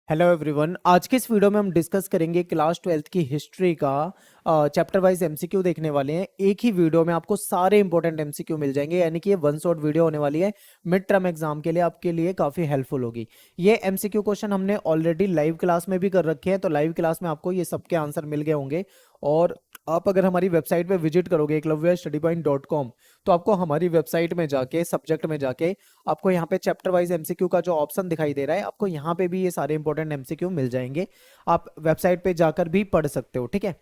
Hello everyone. आज के इस वीडियो में हम डिस्कस करेंगे क्लास 12th की हिस्ट्री का चैप्टर वाइज एमसीक्यू देखने वाले हैं। एक ही वीडियो में आपको सारे इंपॉर्टेंट एमसीक्यू मिल जाएंगे, यानी कि ये वन शॉट वीडियो होने वाली है। मिड टर्म एग्जाम के लिए आपके लिए काफ़ी हेल्पफुल होगी। ये एमसीक्यू क्वेश्चन हमने ऑलरेडी लाइव क्लास में भी कर रखे हैं, तो लाइव क्लास में आपको ये सबके आंसर मिल गए होंगे। और आप अगर हमारी वेबसाइट पे विजिट करोगे eklavyastudypoint.com, तो आपको हमारी वेबसाइट में जाके सब्जेक्ट में जाके आपको यहाँ पे चैप्टर वाइज एमसीक्यू का जो ऑप्शन दिखाई दे रहा है, आपको यहाँ पे भी ये सारे इंपॉर्टेंट एमसीक्यू मिल जाएंगे। आप वेबसाइट पे जाकर भी पढ़ सकते हो, ठीक है।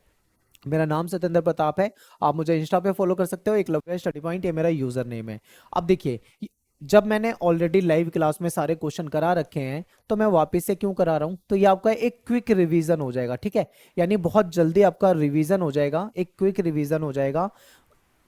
मेरा नाम सत्येंद्र प्रताप है। आप मुझे इंस्टा पे फॉलो कर सकते हो, एकलव्य स्टडी पॉइंट ये मेरा यूजर नेम है। अब देखिए, जब मैंने ऑलरेडी लाइव क्लास में सारे क्वेश्चन करा रखे हैं, तो मैं वापस से क्यों करा रहा हूं, तो ये आपका एक क्विक रिवीजन हो जाएगा, ठीक है। यानी बहुत जल्दी आपका रिवीजन हो जाएगा, एक क्विक रिवीजन हो जाएगा।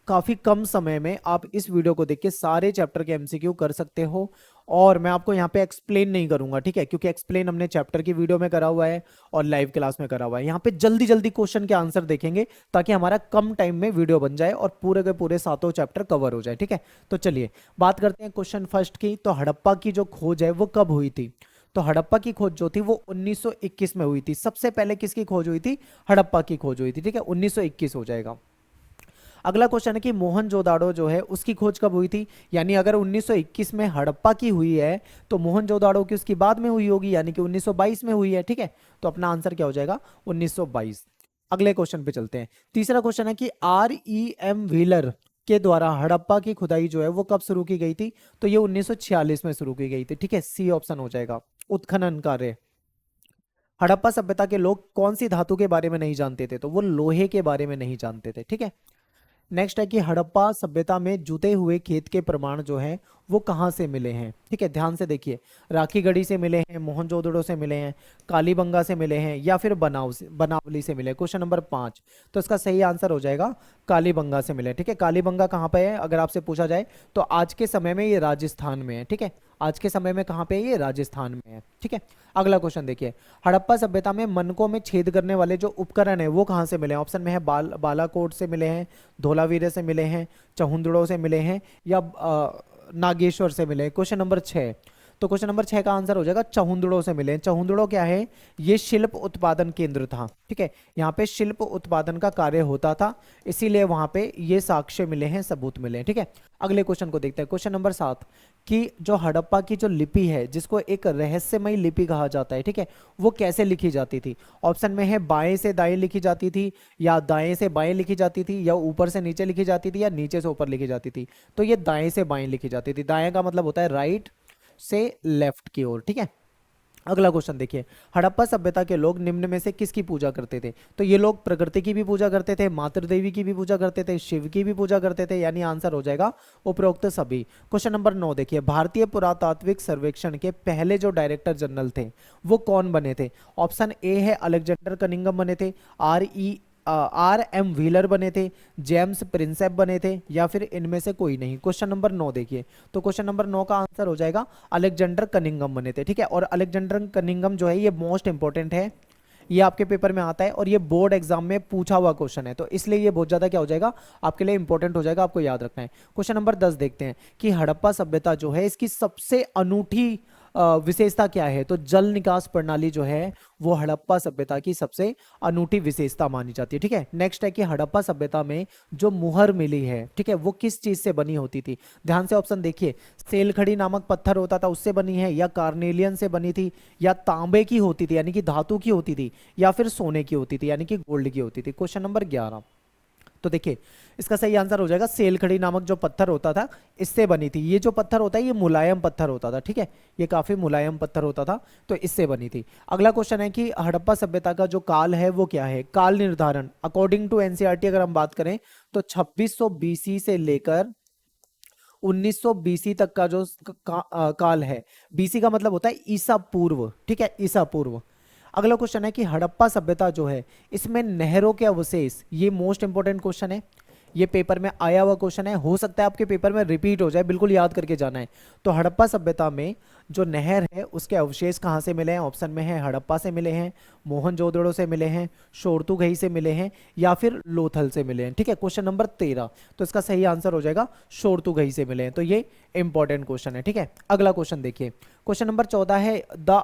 काफी कम समय में आप इस वीडियो को देख के सारे चैप्टर के एमसीक्यू कर सकते हो। और मैं आपको यहाँ पे एक्सप्लेन नहीं करूंगा, ठीक है, क्योंकि एक्सप्लेन हमने चैप्टर की वीडियो में करा हुआ है और लाइव क्लास में करा हुआ है। यहाँ पे जल्दी जल्दी क्वेश्चन के आंसर देखेंगे, ताकि हमारा कम टाइम में वीडियो बन जाए और पूरे के पूरे सातों चैप्टर कवर हो जाए, ठीक है। तो चलिए बात करते हैं क्वेश्चन फर्स्ट की। तो हड़प्पा की जो खोज है वो कब हुई थी? तो हड़प्पा की खोज जो थी वो 1921 में हुई थी। सबसे पहले किसकी खोज हुई थी? हड़प्पा की खोज हुई थी, ठीक है। 1921 हो जाएगा। अगला क्वेश्चन है कि मोहनजोदाड़ो जो है उसकी खोज कब हुई थी? यानी अगर 1921 में हड़प्पा की हुई है, तो मोहनजोदाड़ो की उसकी बाद में हुई होगी, यानी कि 1922 में हुई है, ठीक है। तो अपना आंसर क्या हो जाएगा? 1922। अगले क्वेश्चन पे चलते हैं। तीसरा क्वेश्चन है कि REM व्हीलर के द्वारा हड़प्पा की खुदाई जो है वो कब शुरू की गई थी? तो ये 1946 में शुरू की गई थी, ठीक है। सी ऑप्शन हो जाएगा। उत्खनन कार्य। हड़प्पा सभ्यता के लोग कौन सी धातु के बारे में नहीं जानते थे? तो वो लोहे के बारे में नहीं जानते थे, ठीक है। नेक्स्ट है कि हड़प्पा सभ्यता में जुते हुए खेत के प्रमाण जो हैं वो कहाँ से मिले हैं? ठीक है, ध्यान से देखिए। राखीगढ़ी से मिले हैं, मोहनजोदड़ो से मिले हैं, कालीबंगा से मिले हैं, या फिर बनावली से मिले। क्वेश्चन नंबर 5, तो इसका सही आंसर हो जाएगा कालीबंगा से मिले, ठीक है। कालीबंगा कहाँ पे है अगर आपसे पूछा जाए, तो आज के समय में ये राजस्थान में है, ठीक है। आज के समय में कहाँ पे है? ये राजस्थान में है, ठीक है। अगला क्वेश्चन देखिए। हड़प्पा सभ्यता में मनकों में छेद करने वाले जो उपकरण है वो कहाँ से मिले हैं? ऑप्शन में है बालाकोट से मिले हैं, धोलावीरे से मिले हैं, चहुंदड़ों से मिले हैं, या नागेश्वर से मिले हैं। क्वेश्चन नंबर 6, तो क्वेश्चन नंबर 6 का आंसर हो जाएगा चहुंदड़ों से मिले हैं। चहुंदड़ों क्या है? ये शिल्प उत्पादन केंद्र था, ठीक है। यहाँ पे शिल्प उत्पादन का कार्य होता था, इसीलिए वहां पे ये साक्ष्य मिले हैं, सबूत मिले हैं, ठीक है। अगले क्वेश्चन को देखते हैं। क्वेश्चन नंबर 7 कि जो हड़प्पा की जो लिपि है, जिसको एक रहस्यमयी लिपि कहा जाता है, ठीक है, वो कैसे लिखी जाती थी? ऑप्शन में है बाएं से दाएं लिखी जाती थी, या दाएं से बाएं लिखी जाती थी, या ऊपर से नीचे लिखी जाती थी, या नीचे से ऊपर लिखी जाती थी। तो ये दाएं से बाएं लिखी जाती थी। दाएं का मतलब होता है राइट से लेफ्ट की ओर, ठीक है। अगला क्वेश्चन देखिए। हड़प्पा सभ्यता के लोग निम्न में से किसकी पूजा करते थे? तो ये लोग प्रकृति की भी पूजा करते थे, मातृ देवी की भी पूजा करते थे, शिव की भी पूजा करते थे, यानी आंसर हो जाएगा उपरोक्त सभी। क्वेश्चन नंबर 9 देखिए। भारतीय पुरातात्विक सर्वेक्षण के पहले जो डायरेक्टर जनरल थे वो कौन बने थे? ऑप्शन ए है अलेक्जेंडर कनिंगम बने थे, REM व्हीलर बने थे, जेम्स प्रिंसेप बने थे, या फिर इनमें से कोई नहीं। क्वेश्चन नंबर 9 देखिए। तो क्वेश्चन नंबर 9 का आंसर हो जाएगा अलेक्जेंडर कनिंगम बने थे, ठीक है। और अलेक्जेंडर कनिंगम जो है ये मोस्ट इंपॉर्टेंट है, ये आपके पेपर में आता है और ये बोर्ड एग्जाम में पूछा हुआ क्वेश्चन है, तो इसलिए ये बहुत ज्यादा क्या हो जाएगा आपके लिए इंपॉर्टेंट हो जाएगा, आपको याद रखना है। क्वेश्चन नंबर 10 देखते हैं कि हड़प्पा सभ्यता जो है इसकी सबसे अनूठी विशेषता क्या है? तो जल निकास प्रणाली जो है वो हड़प्पा सभ्यता की सबसे अनूठी विशेषता मानी जाती है, ठीक है। नेक्स्ट है कि हड़प्पा सभ्यता में जो मुहर मिली है, ठीक है, वो किस चीज से बनी होती थी? ध्यान से ऑप्शन देखिए। सेलखड़ी नामक पत्थर होता था उससे बनी है, या कार्नेलियन से बनी थी, या तांबे की होती थी यानी कि धातु की होती थी, या फिर सोने की होती थी यानी कि गोल्ड की होती थी। क्वेश्चन नंबर 11, तो देखिए इसका सही आंसर हो जाएगा सेलखड़ी नामक जो पत्थर होता था इससे बनी थी। ये जो पत्थर होता है ये मुलायम पत्थर होता था, ठीक है, ये काफी मुलायम पत्थर होता था, तो इससे बनी थी। अगला क्वेश्चन है कि हड़प्पा सभ्यता का जो काल है वो क्या है? काल निर्धारण अकॉर्डिंग टू एनसीईआरटी अगर हम बात करें, तो 2600 BC से लेकर 1900 BC तक का जो काल है, BC का मतलब होता है ईसा पूर्व, ठीक है, ईसा पूर्व। अगला क्वेश्चन है कि हड़प्पा सभ्यता जो है इसमें नहरों के अवशेष, ये मोस्ट इंपॉर्टेंट क्वेश्चन है, ये पेपर में आया हुआ क्वेश्चन है, हो सकता है आपके पेपर में रिपीट हो जाए, बिल्कुल याद करके जाना है। तो हड़प्पा सभ्यता में जो नहर है उसके अवशेष कहाँ से मिले हैं? ऑप्शन में है हड़प्पा से मिले हैं, मोहनजोदड़ो से मिले हैं, शोरतुगही से मिले हैं, या फिर लोथल से मिले हैं, ठीक है। क्वेश्चन नंबर 13, तो इसका सही आंसर हो जाएगा शोरतुगही से मिले हैं, तो ये इंपॉर्टेंट क्वेश्चन है, ठीक है। अगला क्वेश्चन देखिए। क्वेश्चन नंबर 14 है the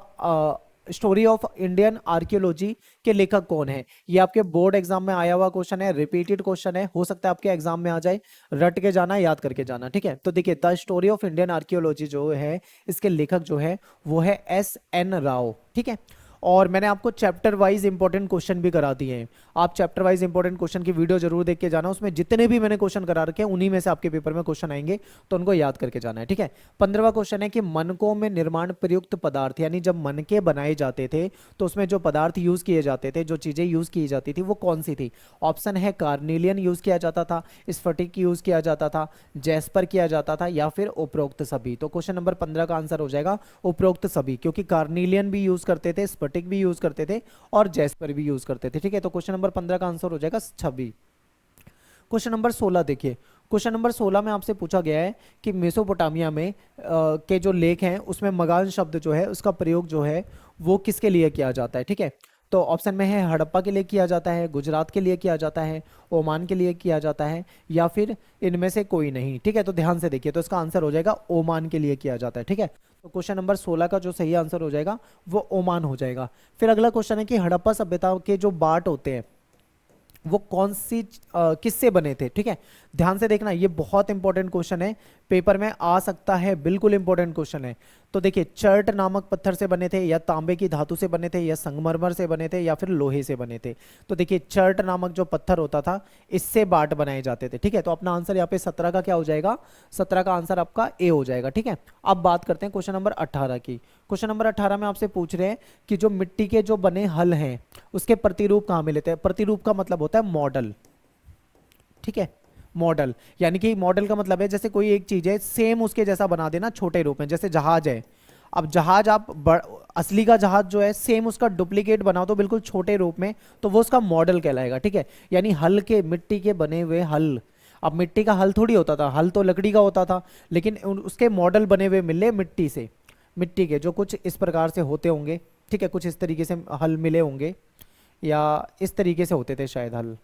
story of Indian archaeology के लेखक कौन है? ये आपके बोर्ड एग्जाम में आया हुआ क्वेश्चन है, रिपीटेड क्वेश्चन है, हो सकता है आपके एग्जाम में आ जाए, रट के जाना, याद करके जाना, ठीक है। तो देखिए the story of Indian archaeology जो है, इसके लेखक जो है वो है S.N. राव, ठीक है। और मैंने आपको चैप्टर वाइज इंपॉर्टेंट क्वेश्चन भी करा दिए हैं, आप चैप्टर वाइज इंपॉर्टेंट क्वेश्चन की वीडियो जरूर देख के जाना, उसमें जितने भी मैंने क्वेश्चन करा रखे हैं उन्हीं में से आपके पेपर में क्वेश्चन आएंगे, तो उनको याद करके जाना है, ठीक है। 15वां क्वेश्चन है कि मनकों में निर्माण प्रयुक्त पदार्थ, यानी जब मनके बनाए जाते थे तो उसमें जो पदार्थ यूज किए जाते थे, जो चीजें यूज की जाती थी वो कौन सी थी? ऑप्शन है कार्नेलियन यूज किया जाता था, स्फटिक यूज किया जाता था, जैस्पर किया जाता था, या फिर उपरोक्त सभी। तो क्वेश्चन नंबर 15 का आंसर हो जाएगा उपरोक्त सभी, क्योंकि कार्नेलियन भी यूज करते थे, स्फटिक भी यूज करते थे और जैस्पर भी यूज करते थे, ठीक है। तो क्वेश्चन नंबर 15 का आंसर हो जाएगा 26। क्वेश्चन नंबर 16 देखिए, क्वेश्चन नंबर 16 में आपसे पूछा गया है कि मेसोपोटामिया में के जो लेख हैं उसमें मगान शब्द जो है उसका प्रयोग जो है वो किसके लिए किया जाता है, ठीक है। तो ऑप्शन में है हड़प्पा के लिए किया जाता है, गुजरात के लिए किया जाता है, ओमान के लिए किया जाता है, या फिर इनमें से कोई नहीं, ठीक है। तो ध्यान से देखिए, तो इसका आंसर हो जाएगा ओमान के लिए किया जाता है, ठीक है। तो क्वेश्चन नंबर 16 का जो सही आंसर हो जाएगा वो ओमान हो जाएगा। फिर अगला क्वेश्चन है कि हड़प्पा सभ्यता के जो बाट होते हैं वो कौन सी किससे बने थे, ठीक है। ध्यान से देखना, ये बहुत इंपॉर्टेंट क्वेश्चन है, पेपर में आ सकता है, बिल्कुल इंपॉर्टेंट क्वेश्चन है। तो देखिए चर्ट नामक पत्थर से बने थे, या तांबे की धातु से बने थे, या संगमरमर से बने थे, या फिर लोहे से बने थे। तो देखिए चर्ट नामक जो पत्थर होता था इससे बाट बनाए जाते थे, ठीक है। तो अपना आंसर यहाँ पे 17 का क्या हो जाएगा? 17 का आंसर आपका ए हो जाएगा, ठीक है। अब बात करते हैं क्वेश्चन नंबर 18 की। क्वेश्चन नंबर 18 में आपसे पूछ रहे हैं कि जो मिट्टी के जो बने हल हैं उसके प्रतिरूप कहाँ मिले थे? प्रतिरूप का मतलब होता है मॉडल, ठीक है। मॉडल यानी कि मॉडल का मतलब है जैसे कोई एक चीज है सेम उसके जैसा बना देना छोटे रूप में, जैसे जहाज है। अब जहाज आप असली का जहाज जो है सेम उसका डुप्लीकेट बनाओ तो बिल्कुल छोटे रूप में, तो वो उसका मॉडल कहलाएगा, ठीक है। यानी हल के, मिट्टी के बने हुए हल, अब मिट्टी का हल थोड़ी होता था, हल तो लकड़ी का होता था, लेकिन उसके मॉडल बने हुए मिले मिट्टी से, मिट्टी के जो कुछ इस प्रकार से होते होंगे, ठीक है, कुछ इस तरीके से हल मिले होंगे, या इस तरीके से होते थे शायद हल,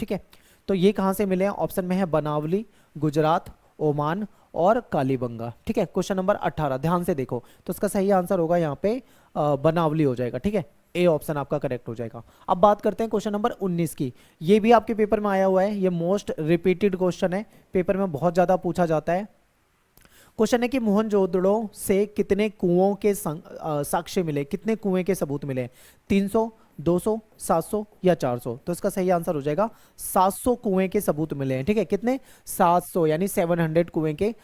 ठीक है। तो ये कहाँ से मिले हैं? ऑप्शन में है बनावली, गुजरात, ओमान और कालीबंगा, ठीक है। क्वेश्चन नंबर 18 ध्यान से देखो, तो इसका सही आंसर होगा यहाँ पे बनावली हो जाएगा, ठीक है। ए ऑप्शन आपका करेक्ट हो जाएगा। अब बात करते हैं क्वेश्चन नंबर 19 की। ये भी आपके पेपर में आया हुआ है, ये मोस्ट रिपीटेड क्वेश्चन है, पेपर में बहुत ज्यादा पूछा जाता है। क्वेश्चन है कि मोहनजोदड़ो से कितने कुओं के साक्ष्य मिले, कितने कुएं के सबूत मिले? 300, 200, 700 या 400? तो इसका सही आंसर हो जाएगा 700 कुएं के सबूत मिले हैं, ठीक है। कितने? 700, यानी 700 कुएं के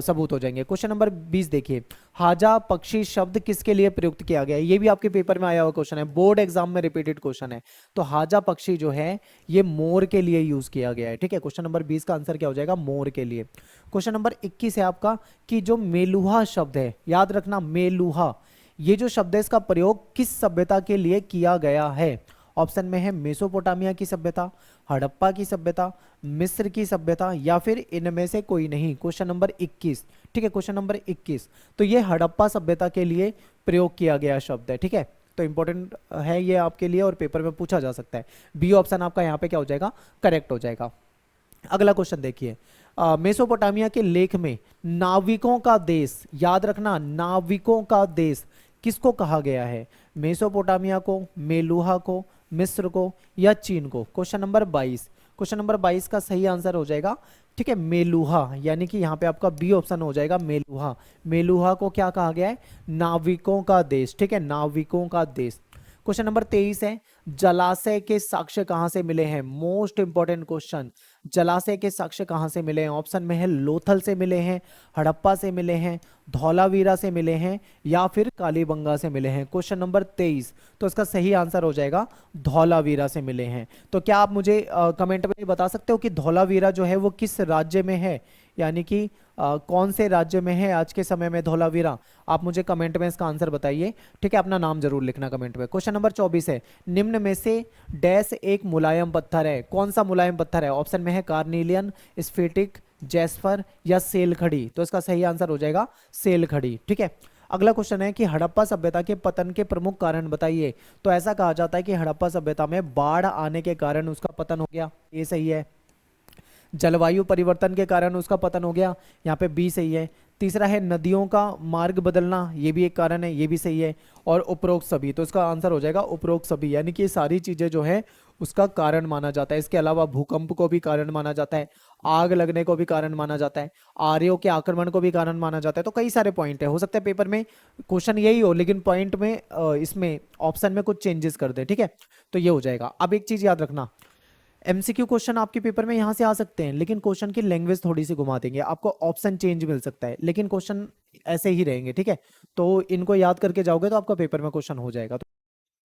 सबूत हो जाएंगे। क्वेश्चन नंबर 20 देखिए, हाजा पक्षी शब्द किसके लिए प्रयुक्त किया गया है? ये भी आपके पेपर में आया हुआ क्वेश्चन है, बोर्ड एग्जाम में रिपीटेड क्वेश्चन है। तो हाजा पक्षी जो है ये मोर के लिए यूज किया गया है, ठीक है। क्वेश्चन नंबर 20 का आंसर क्या हो जाएगा? मोर के लिए। क्वेश्चन नंबर 21 है आपका कि जो मेलुहा शब्द है, याद रखना मेलुहा, ये जो शब्द है इसका प्रयोग किस सभ्यता के लिए किया गया है? ऑप्शन में है मेसोपोटामिया की सभ्यता, हड़प्पा की सभ्यता, मिस्र की सभ्यता, या फिर इनमें से कोई नहीं। क्वेश्चन नंबर 21, ठीक है, क्वेश्चन नंबर 21। तो ये हड़प्पा सभ्यता के लिए प्रयोग किया गया शब्द है, ठीक है। तो इंपॉर्टेंट है ये आपके लिए और पेपर में पूछा जा सकता है। बी ऑप्शन आपका यहाँ पे क्या हो जाएगा? करेक्ट हो जाएगा। अगला क्वेश्चन देखिए, मेसोपोटामिया के लेख में नाविकों का देश, याद रखना नाविकों का देश किसको कहा गया है? मेसोपोटामिया को, मेलुहा को, मिस्र को, या चीन को? Question number 22। क्वेश्चन नंबर 22 का सही आंसर हो जाएगा, ठीक है, मेलुहा, यानी कि यहाँ पे आपका बी ऑप्शन हो जाएगा मेलुहा। मेलुहा को क्या कहा गया है? नाविकों का देश, ठीक है, नाविकों का देश। क्वेश्चन नंबर 23 है, जलाशय के साक्ष्य कहां से मिले हैं? मोस्ट इंपॉर्टेंट क्वेश्चन, जलाशय के साक्ष्य कहां से मिले हैं? ऑप्शन में है लोथल से मिले हैं, हड़प्पा से मिले हैं, धौलावीरा से मिले हैं, या फिर कालीबंगा से मिले हैं। क्वेश्चन नंबर 23, तो इसका सही आंसर हो जाएगा धौलावीरा से मिले हैं। तो क्या आप मुझे कमेंट में बता सकते हो कि धौलावीरा जो है वो किस राज्य में है, यानी कि कौन से राज्य में है आज के समय में धौलावीरा? आप मुझे कमेंट में इसका आंसर बताइए, ठीक है, अपना नाम जरूर लिखना कमेंट में। क्वेश्चन नंबर 24 है, निम्न में से डैश एक मुलायम पत्थर है? कौन सा मुलायम पत्थर है? ऑप्शन में है कार्नेलियन, स्फटिक, जैस्पर, या सेल खड़ी? तो इसका सही आंसर हो जाएगा सेल खड़ी, ठीक है। अगला क्वेश्चन है कि हड़प्पा सभ्यता के पतन के प्रमुख कारण बताइए। तो ऐसा कहा जाता है कि हड़प्पा सभ्यता में बाढ़ आने के कारण उसका पतन हो गया, ये सही है। जलवायु परिवर्तन के कारण उसका पतन हो गया, यहाँ पे बी सही है। तीसरा है नदियों का मार्ग बदलना, ये भी एक कारण है, ये भी सही है। और उपरोक्त सभी, तो इसका आंसर हो जाएगा उपरोक्त सभी, यानी कि ये सारी चीजें जो है उसका कारण माना जाता है। इसके अलावा भूकंप को भी कारण माना जाता है, आग लगने को भी कारण माना जाता है, आर्यों के आक्रमण को भी कारण माना जाता है। तो कई सारे पॉइंट है, हो सकता है पेपर में क्वेश्चन यही हो लेकिन पॉइंट में इसमें ऑप्शन में कुछ चेंजेस कर दे, ठीक है। तो ये हो जाएगा। अब एक चीज याद रखना, एमसीक्यू क्वेश्चन आपके पेपर में यहां से आ सकते हैं, लेकिन क्वेश्चन की लैंग्वेज थोड़ी सी घुमा देंगे, आपको ऑप्शन चेंज मिल सकता है, लेकिन क्वेश्चन ऐसे ही रहेंगे, ठीक है। तो इनको याद करके जाओगे तो आपका पेपर में क्वेश्चन हो जाएगा। तो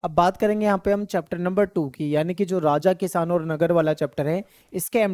अब बात करेंगे यहाँ पे हम चैप्टर नंबर 2 की, यानी कि जो राजा किसान और नगर वाला चैप्टर है, इसके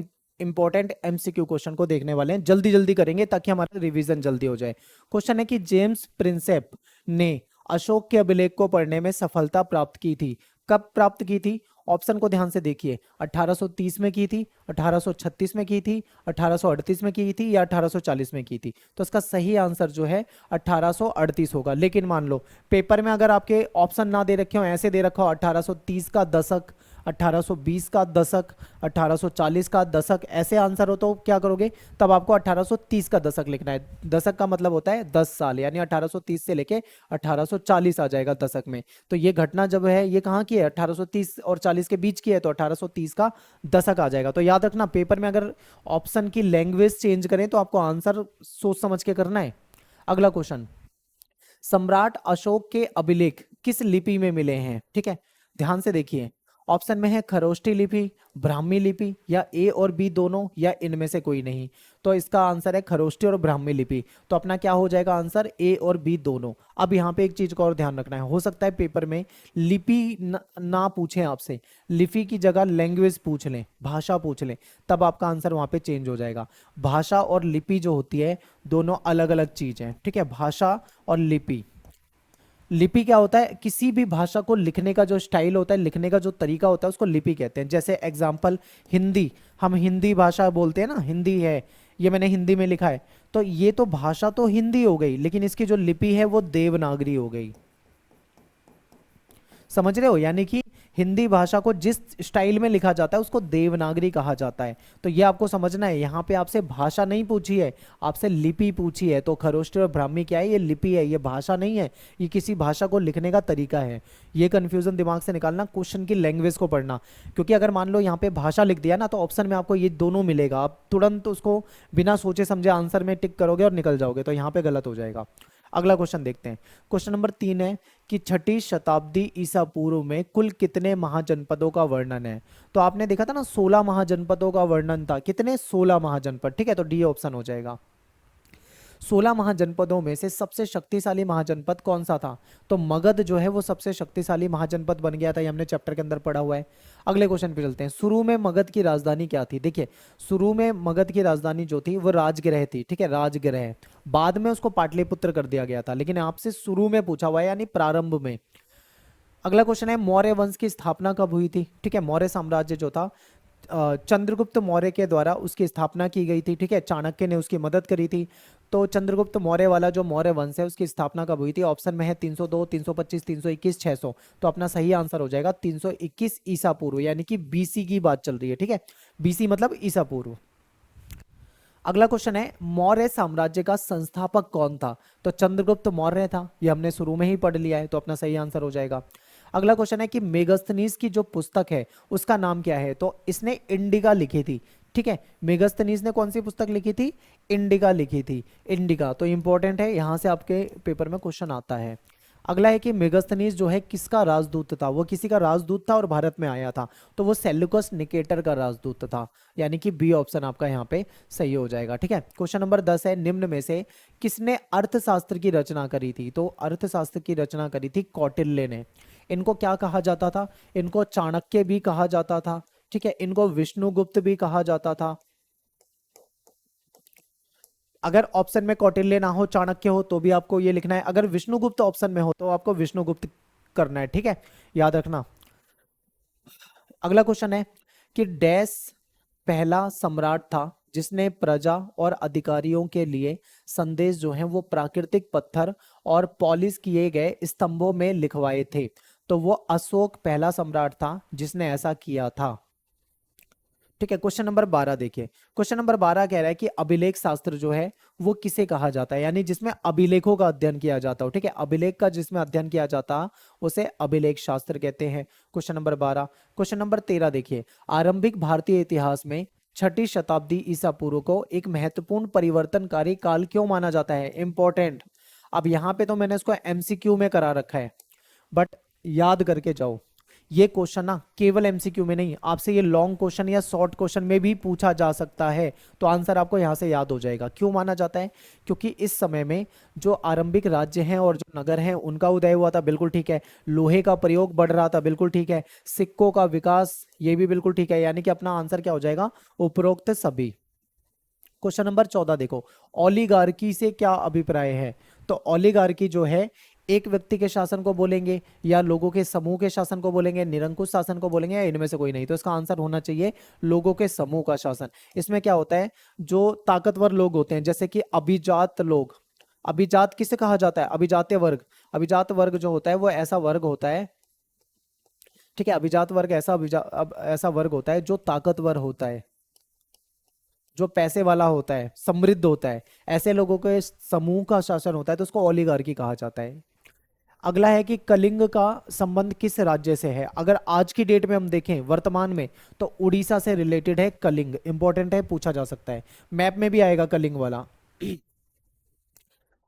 इंपॉर्टेंट एमसीक्यू क्वेश्चन को देखने वाले हैं। जल्दी जल्दी करेंगे ताकि हमारा रिवीजन जल्दी हो जाए। क्वेश्चन है कि जेम्स प्रिंसेप ने अशोक के अभिलेख को पढ़ने में सफलता प्राप्त की थी। कब प्राप्त की थी? ऑप्शन को ध्यान से देखिए, 1830 में की थी, 1836 में की थी, 1838 में की थी, या 1840 में की थी। तो इसका सही आंसर जो है 1838 होगा। लेकिन मान लो पेपर में अगर आपके ऑप्शन ना दे रखे हो, ऐसे दे रखा हो 1830 का दशक, 1820 का दशक, 1840 का दशक, ऐसे आंसर हो तो क्या करोगे? तब आपको 1830 का दशक लिखना है। दशक का मतलब होता है 10 साल, यानी 1830 से लेके 1840 आ जाएगा दशक में। तो ये घटना जब है ये कहाँ की है? 1830 और 40 के बीच की है, तो 1830 का दशक आ जाएगा। तो याद रखना पेपर में अगर ऑप्शन की लैंग्वेज चेंज करें तो आपको आंसर सोच समझ के करना है। अगला क्वेश्चन, सम्राट अशोक के अभिलेख किस लिपि में मिले हैं? ठीक है, ध्यान से देखिए। ऑप्शन में है खरोष्ठी लिपि, ब्राह्मी लिपि, या ए और बी दोनों, या इनमें से कोई नहीं। तो इसका आंसर है खरोष्ठी और ब्राह्मी लिपि। तो अपना क्या हो जाएगा आंसर? ए और बी दोनों। अब यहाँ पे एक चीज का और ध्यान रखना है, हो सकता है पेपर में लिपि ना पूछें आपसे, लिपि की जगह लैंग्वेज पूछ लें, भाषा पूछ लें, तब आपका आंसर वहां पे चेंज हो जाएगा। भाषा और लिपि जो होती है दोनों अलग अलग चीज है, ठीक है। भाषा और लिपि, लिपि क्या होता है? किसी भी भाषा को लिखने का जो स्टाइल होता है, लिखने का जो तरीका होता है, उसको लिपि कहते हैं। जैसे एग्जाम्पल हिंदी, हम हिंदी भाषा बोलते हैं ना, हिंदी है, ये मैंने हिंदी में लिखा है, तो ये तो भाषा तो हिंदी हो गई, लेकिन इसकी जो लिपि है वो देवनागरी हो गई। समझ रहे हो? यानी कि हिंदी भाषा को जिस स्टाइल में लिखा जाता है उसको देवनागरी कहा जाता है। तो ये आपको समझना है, यहाँ पे आपसे भाषा नहीं पूछी है, आपसे लिपि पूछी है। तो खरोष्ठी और ब्राह्मी क्या है? ये लिपि है, ये भाषा नहीं है, ये किसी भाषा को लिखने का तरीका है। ये कंफ्यूजन दिमाग से निकालना, क्वेश्चन की लैंग्वेज को पढ़ना। क्योंकि अगर मान लो यहाँ पे भाषा लिख दिया ना, तो ऑप्शन में आपको ये दोनों मिलेगा, आप तुरंत उसको बिना सोचे समझे आंसर में टिक करोगे और निकल जाओगे, तो यहाँ पे गलत हो जाएगा। अगला क्वेश्चन देखते हैं। क्वेश्चन नंबर 3 है कि 6ठी शताब्दी ईसा पूर्व में कुल कितने महाजनपदों का वर्णन है? तो आपने देखा था ना 16 महाजनपदों का वर्णन था, कितने? 16 महाजनपद, ठीक है। तो डी ऑप्शन हो जाएगा। 16 महाजनपदों में से सबसे शक्तिशाली महाजनपद कौन सा था? तो मगध जो है वो सबसे शक्तिशाली महाजनपद बन गया था, ये हमने चैप्टर के अंदर पढ़ा हुआ है। अगले क्वेश्चन पे चलते हैं। शुरू में मगध की राजधानी क्या थी? देखिए, शुरू में मगध की राजधानी जो थी वो राजगृह थी, ठीक है, राजगृह। बाद में उसको पाटलिपुत्र कर दिया गया था, लेकिन आपसे शुरू में पूछा हुआ है, यानी प्रारंभ में। अगला क्वेश्चन है मौर्य वंश की स्थापना कब हुई थी? ठीक है, मौर्य साम्राज्य जो था चंद्रगुप्त मौर्य के द्वारा उसकी स्थापना की गई थी, ठीक है, चाणक्य ने उसकी मदद करी थी। तो चंद्रगुप्त मौर्य वाला जो मौर्य वंश है उसकी स्थापना कब हुई थी? ऑप्शन में है 302, 325, 321, 600। तो अपना सही आंसर हो जाएगा 321 ईसा पूर्व, यानी कि बीसी की बात चल रही है, ठीक है। बीसी मतलब ईसा पूर्व। अगला क्वेश्चन है मौर्य साम्राज्य का संस्थापक कौन था? तो चंद्रगुप्त मौर्य था, ये हमने शुरू में ही पढ़ लिया है, तो अपना सही आंसर हो जाएगा। अगला क्वेश्चन है कि मेगस्थनीज की जो पुस्तक है उसका नाम क्या है? तो इसने इंडिका लिखी थी, ठीक है। मेगस्थनीज ने कौन सी पुस्तक लिखी थी? इंडिका लिखी थी, इंडिका। तो इंपॉर्टेंट है, यहां से आपके पेपर में क्वेश्चन आता है। अगला है कि मेगस्थनीज जो है किसका राजदूत था? वो किसी का राजदूत था और भारत में आया था, तो वो सेल्यूकस निकेटर का राजदूत था, यानी कि बी ऑप्शन आपका यहाँ पे सही हो जाएगा, ठीक है। क्वेश्चन नंबर 10 है निम्न में से किसने अर्थशास्त्र की रचना करी थी? तो अर्थशास्त्र की रचना करी थी कौटिल्य ने। इनको क्या कहा जाता था? इनको चाणक्य भी कहा जाता था, ठीक है, इनको विष्णुगुप्त भी कहा जाता था। अगर ऑप्शन में कौटिल्य ना हो, चाणक्य हो, तो भी आपको ये लिखना है। अगर विष्णुगुप्त ऑप्शन में हो तो आपको विष्णुगुप्त करना है, ठीक है, याद रखना। अगला क्वेश्चन है कि डैश पहला सम्राट था जिसने प्रजा और अधिकारियों के लिए संदेश जो हैं वो प्राकृतिक पत्थर और पॉलिश किए गए स्तंभों में लिखवाए थे? तो वो अशोक पहला सम्राट था जिसने ऐसा किया था। ठीक है। क्वेश्चन नंबर 12 देखिए, क्वेश्चन नंबर 12 कह रहा है कि अभिलेख शास्त्र जो है वो किसे कहा जाता है, यानी जिसमें अभिलेखों का अध्ययन किया जाता हो। ठीक है, अभिलेख का जिसमें अध्ययन किया जाता उसे अभिलेख शास्त्र कहते हैं। Question number 12। क्वेश्चन नंबर 13 देखिए, आरंभिक भारतीय इतिहास में छठी शताब्दी ईसा पूर्व को एक महत्वपूर्ण परिवर्तनकारी काल क्यों माना जाता है? इंपॉर्टेंट। अब यहां पे तो मैंने इसको एमसीक्यू में करा रखा है, बट याद करके जाओ। ये क्वेश्चन ना केवल एमसीक्यू में नहीं, आपसे ये लॉन्ग क्वेश्चन या शॉर्ट क्वेश्चन में भी पूछा जा सकता है, तो आंसर आपको यहां से याद हो जाएगा। क्यों माना जाता है? क्योंकि इस समय में जो आरंभिक राज्य हैं और जो नगर हैं उनका उदय हुआ था, बिल्कुल ठीक है। लोहे का प्रयोग बढ़ रहा था, बिल्कुल ठीक है। सिक्कों का विकास, ये भी बिल्कुल ठीक है। यानी कि अपना आंसर क्या हो जाएगा? उपरोक्त सभी। क्वेश्चन नंबर 14 देखो, ओलिगार्की से क्या अभिप्राय है? तो ओलिगार्की जो है एक व्यक्ति के शासन को बोलेंगे, या लोगों के समूह के शासन को बोलेंगे, निरंकुश शासन को बोलेंगे, या इनमें से कोई नहीं। तो इसका आंसर होना चाहिए लोगों के समूह का शासन। इसमें क्या होता है, जो ताकतवर लोग होते हैं जैसे कि अभिजात लोग, अभिजात किसे कहा जाता है? अभिजात्य वर्ग। अभिजात वर्ग जो होता है वो ऐसा वर्ग होता है, ठीक है, अभिजात वर्ग ऐसा वर्ग होता है जो ताकतवर होता है, जो पैसे वाला होता है, समृद्ध होता है, ऐसे लोगों के समूह का शासन होता है, तो उसको ओलिगार्की कहा जाता है। अगला है कि कलिंग का संबंध किस राज्य से है? अगर आज की डेट में हम देखें वर्तमान में, तो उड़ीसा से रिलेटेड है कलिंग। इंपॉर्टेंट है, पूछा जा सकता है, मैप में भी आएगा कलिंग वाला।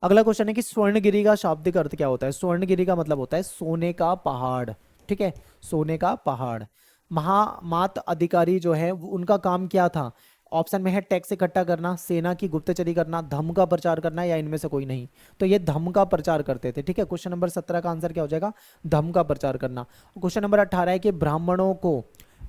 अगला क्वेश्चन है कि स्वर्णगिरी का शाब्दिक अर्थ क्या होता है? स्वर्णगिरी का मतलब होता है सोने का पहाड़। ठीक है, सोने का पहाड़। महामात अधिकारी जो है उनका काम क्या था? ऑप्शन में है टैक्स इकट्ठा करना, सेना की गुप्तचरी करना, धर्म का प्रचार करना, या इनमें से कोई नहीं। तो ये धर्म का प्रचार करते थे। ठीक है, क्वेश्चन नंबर 17 का आंसर क्या हो जाएगा? धर्म का प्रचार करना। क्वेश्चन नंबर 18 है कि ब्राह्मणों को,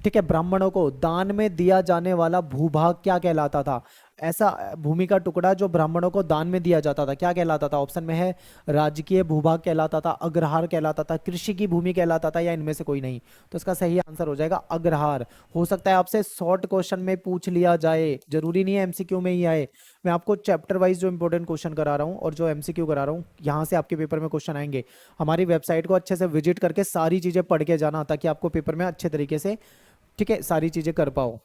ठीक है, ब्राह्मणों को दान में दिया जाने वाला भूभाग क्या कहलाता था? ऐसा भूमि का टुकड़ा जो ब्राह्मणों को दान में दिया जाता था क्या कहलाता था? ऑप्शन में है राजकीय भूभाग कहलाता था, अग्रहार कहलाता था, कृषि की भूमि कहलाता था, या इनमें से कोई नहीं। तो इसका सही आंसर हो जाएगा अग्रहार। हो सकता है आपसे शॉर्ट क्वेश्चन में पूछ लिया जाए, जरूरी नहीं है एमसीक्यू में ही आए। मैं आपको चैप्टर वाइज जो इंपॉर्टेंट क्वेश्चन करा रहा हूँ और जो एमसीक्यू करा रहा हूँ, यहाँ से आपके पेपर में क्वेश्चन आएंगे। हमारी वेबसाइट को अच्छे से विजिट करके सारी चीजें पढ़ के जाना, ताकि आपको पेपर में अच्छे तरीके से, ठीक है, सारी चीजें कर पाओ।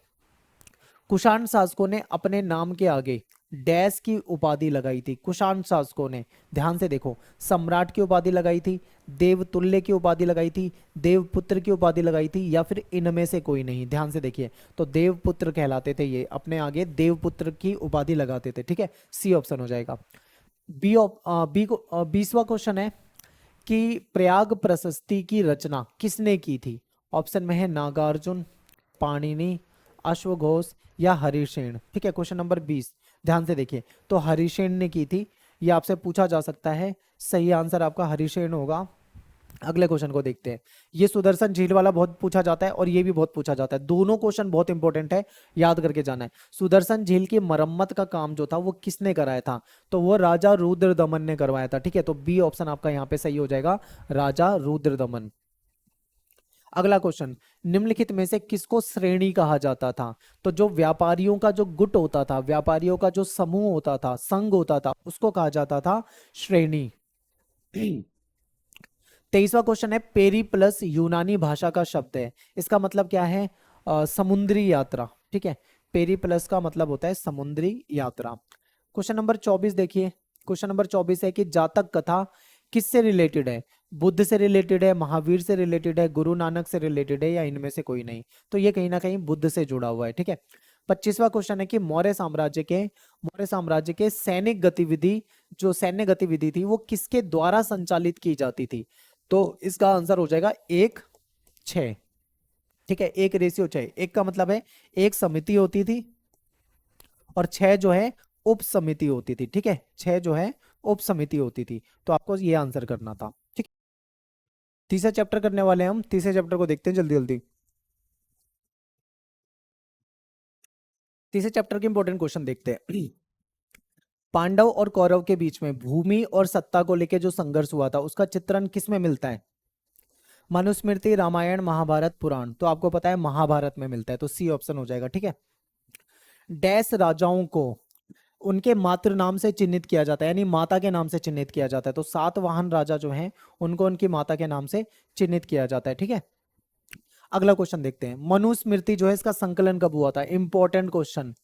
कुषाण शासकों ने अपने नाम के आगे डैश की उपाधि लगाई थी? कुषाण शासकों ने, ध्यान से देखो, सम्राट की उपाधि लगाई थी, देवतुल्य की उपाधि लगाई थी, देवपुत्र की उपाधि लगाई थी, या फिर इनमें से कोई नहीं? ध्यान से देखिए, तो देवपुत्र कहलाते थे ये, अपने आगे देवपुत्र की उपाधि लगाते थे। ठीक है, सी ऑप्शन हो जाएगा। बी बी को 20वां क्वेश्चन है कि प्रयाग प्रशस्ति की रचना किसने की थी? ऑप्शन में है नागार्जुन, पाणिनि, अश्वघोष, या हरिसेन। ठीक है, क्वेश्चन नंबर 20 ध्यान से देखिए, तो हरिसेन ने की थी, ये आपसे पूछा जा सकता है। सही आंसर आपका हरिसेन होगा। अगले क्वेश्चन को देखते हैं। ये सुदर्शन झील वाला बहुत पूछा जाता है और ये भी बहुत पूछा जाता है, दोनों क्वेश्चन बहुत इंपॉर्टेंट है, याद करके जाना है। सुदर्शन झील की मरम्मत का काम जो था वो किसने कराया था? तो वो राजा रुद्रदमन ने करवाया था। ठीक है, तो बी ऑप्शन आपका यहाँ पे सही हो जाएगा, राजा रुद्रदमन। अगला क्वेश्चन, निम्नलिखित में से किसको श्रेणी कहा जाता था? तो जो व्यापारियों का जो गुट होता था, व्यापारियों का जो समूह होता था, संघ होता था, उसको कहा जाता था श्रेणी। 23वां क्वेश्चन है, पेरी प्लस यूनानी भाषा का शब्द है, इसका मतलब क्या है? समुद्री यात्रा। ठीक है, पेरी प्लस का मतलब होता है समुद्री यात्रा। क्वेश्चन नंबर 24 देखिए, क्वेश्चन नंबर 24 है कि जातक कथा किससे रिलेटेड है? बुद्ध से रिलेटेड है, महावीर से रिलेटेड है, गुरु नानक से रिलेटेड है, या इनमें से कोई नहीं? तो ये कहीं ना कहीं बुद्ध से जुड़ा हुआ है। ठीक है, 25वां क्वेश्चन है कि मौर्य साम्राज्य के सैनिक गतिविधि, जो सैन्य गतिविधि थी वो किसके द्वारा संचालित की जाती थी? तो इसका आंसर हो जाएगा 1:6। ठीक है, 1:6। एक का मतलब है एक समिति होती थी और 6 जो है उप समिति होती थी। ठीक है, 6 जो है उप समिति होती थी, तो आपको ये आंसर करना था। ठीक, तीसरा चैप्टर करने वाले हैं हम, तीसरे चैप्टर को देखते हैं जल्दी जल्दी। तीसरे चैप्टर के इंपॉर्टेंट क्वेश्चन देखते हैं। पांडव और कौरव के बीच में भूमि और सत्ता को लेकर जो संघर्ष हुआ था उसका चित्रण किसमें मिलता है? मनुस्मृति, रामायण, महाभारत, पुराण। तो आपको पता है महाभारत में मिलता है, तो सी ऑप्शन हो जाएगा। ठीक है, डैश राजाओं को उनके मातृ नाम से चिन्हित किया जाता है, यानी माता के नाम से चिन्हित किया जाता है। तो सातवाहन राजा जो हैं उनको उनकी माता के नाम से चिन्हित किया जाता है। ठीक है, अगला क्वेश्चन देखते हैं, मनुस्मृति जो है इसका संकलन कब हुआ था? इंपॉर्टेंट क्वेश्चन,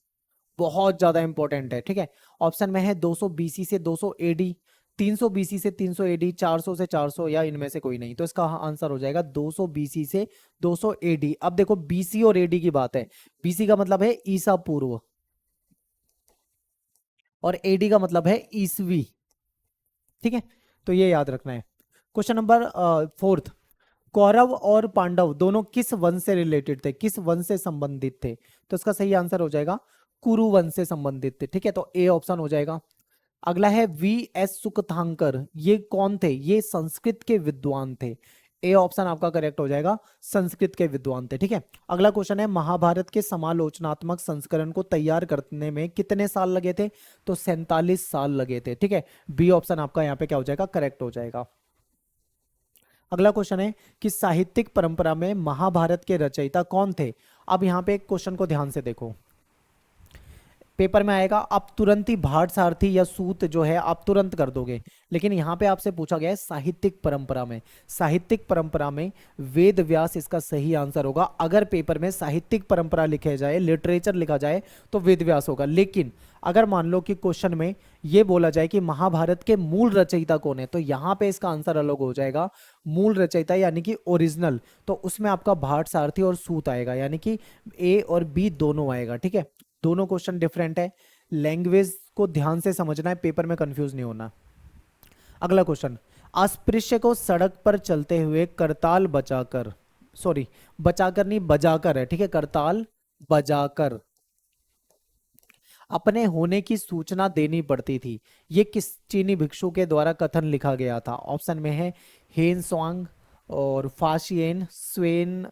बहुत ज्यादा इंपॉर्टेंट है, ठीक है। ऑप्शन में है 200 बीसी से 200 एडी, 300 बीसी से 300 एडी, 400 से 400, या इनमें से कोई नहीं। तो इसका आंसर हो जाएगा 200 बीसी से 200 एडी। अब देखो बीसी और एडी की बात है, बीसी का मतलब है ईसा पूर्व और एडी का मतलब है ईसवी, ठीक है। तो ये याद रखना है। क्वेश्चन नंबर 4, कौरव और पांडव दोनों किस वंश से रिलेटेड थे, किस वंश से संबंधित थे? तो इसका सही आंसर हो जाएगा कुरु वंश से संबंधित थे, ठीक है। तो ए ऑप्शन हो जाएगा। अगला है वी एस सुकथांकर, ये कौन थे? ये संस्कृत के विद्वान थे। ए ऑप्शन आपका करेक्ट हो जाएगा, संस्कृत के विद्वान थे, ठीक है। अगला क्वेश्चन है, महाभारत के समालोचनात्मक संस्करण को तैयार करने में कितने साल लगे थे? तो 47 साल लगे थे, ठीक है। बी ऑप्शन आपका यहाँ पे क्या हो जाएगा? करेक्ट हो जाएगा। अगला क्वेश्चन है कि साहित्यिक परंपरा में महाभारत के रचयिता कौन थे? अब यहाँ पे एक क्वेश्चन को ध्यान से देखो, पेपर में आएगा, आप तुरंत ही भाट सारथी या सूत जो है आप तुरंत कर दोगे, लेकिन यहाँ पे आपसे पूछा गया है साहित्यिक परंपरा में। साहित्यिक परंपरा में वेद व्यास इसका सही आंसर होगा। अगर पेपर में साहित्यिक परंपरा लिखे जाए, लिटरेचर लिखा जाए, तो वेद व्यास होगा। लेकिन अगर मान लो कि क्वेश्चन में ये बोला जाए कि महाभारत के मूल रचयिता कौन है, तो यहाँ पे इसका आंसर अलग हो जाएगा। मूल रचयिता यानी कि ओरिजिनल, तो उसमें आपका भाट सारथी और सूत आएगा, यानी कि ए और बी दोनों आएगा, ठीक है। दोनों क्वेश्चन डिफरेंट है, लैंग्वेज को ध्यान से समझना है, पेपर में कंफ्यूज नहीं होना। अगला क्वेश्चन, अस्पृश्य को सड़क पर चलते हुए करताल बजाकर, सॉरी बचाकर नहीं बजाकर है, ठीक है, करताल बजाकर अपने होने की सूचना देनी पड़ती थी, ये किस चीनी भिक्षु के द्वारा कथन लिखा गया था? ऑप्शन में है हेन स्वांग और फाशियन स्वेन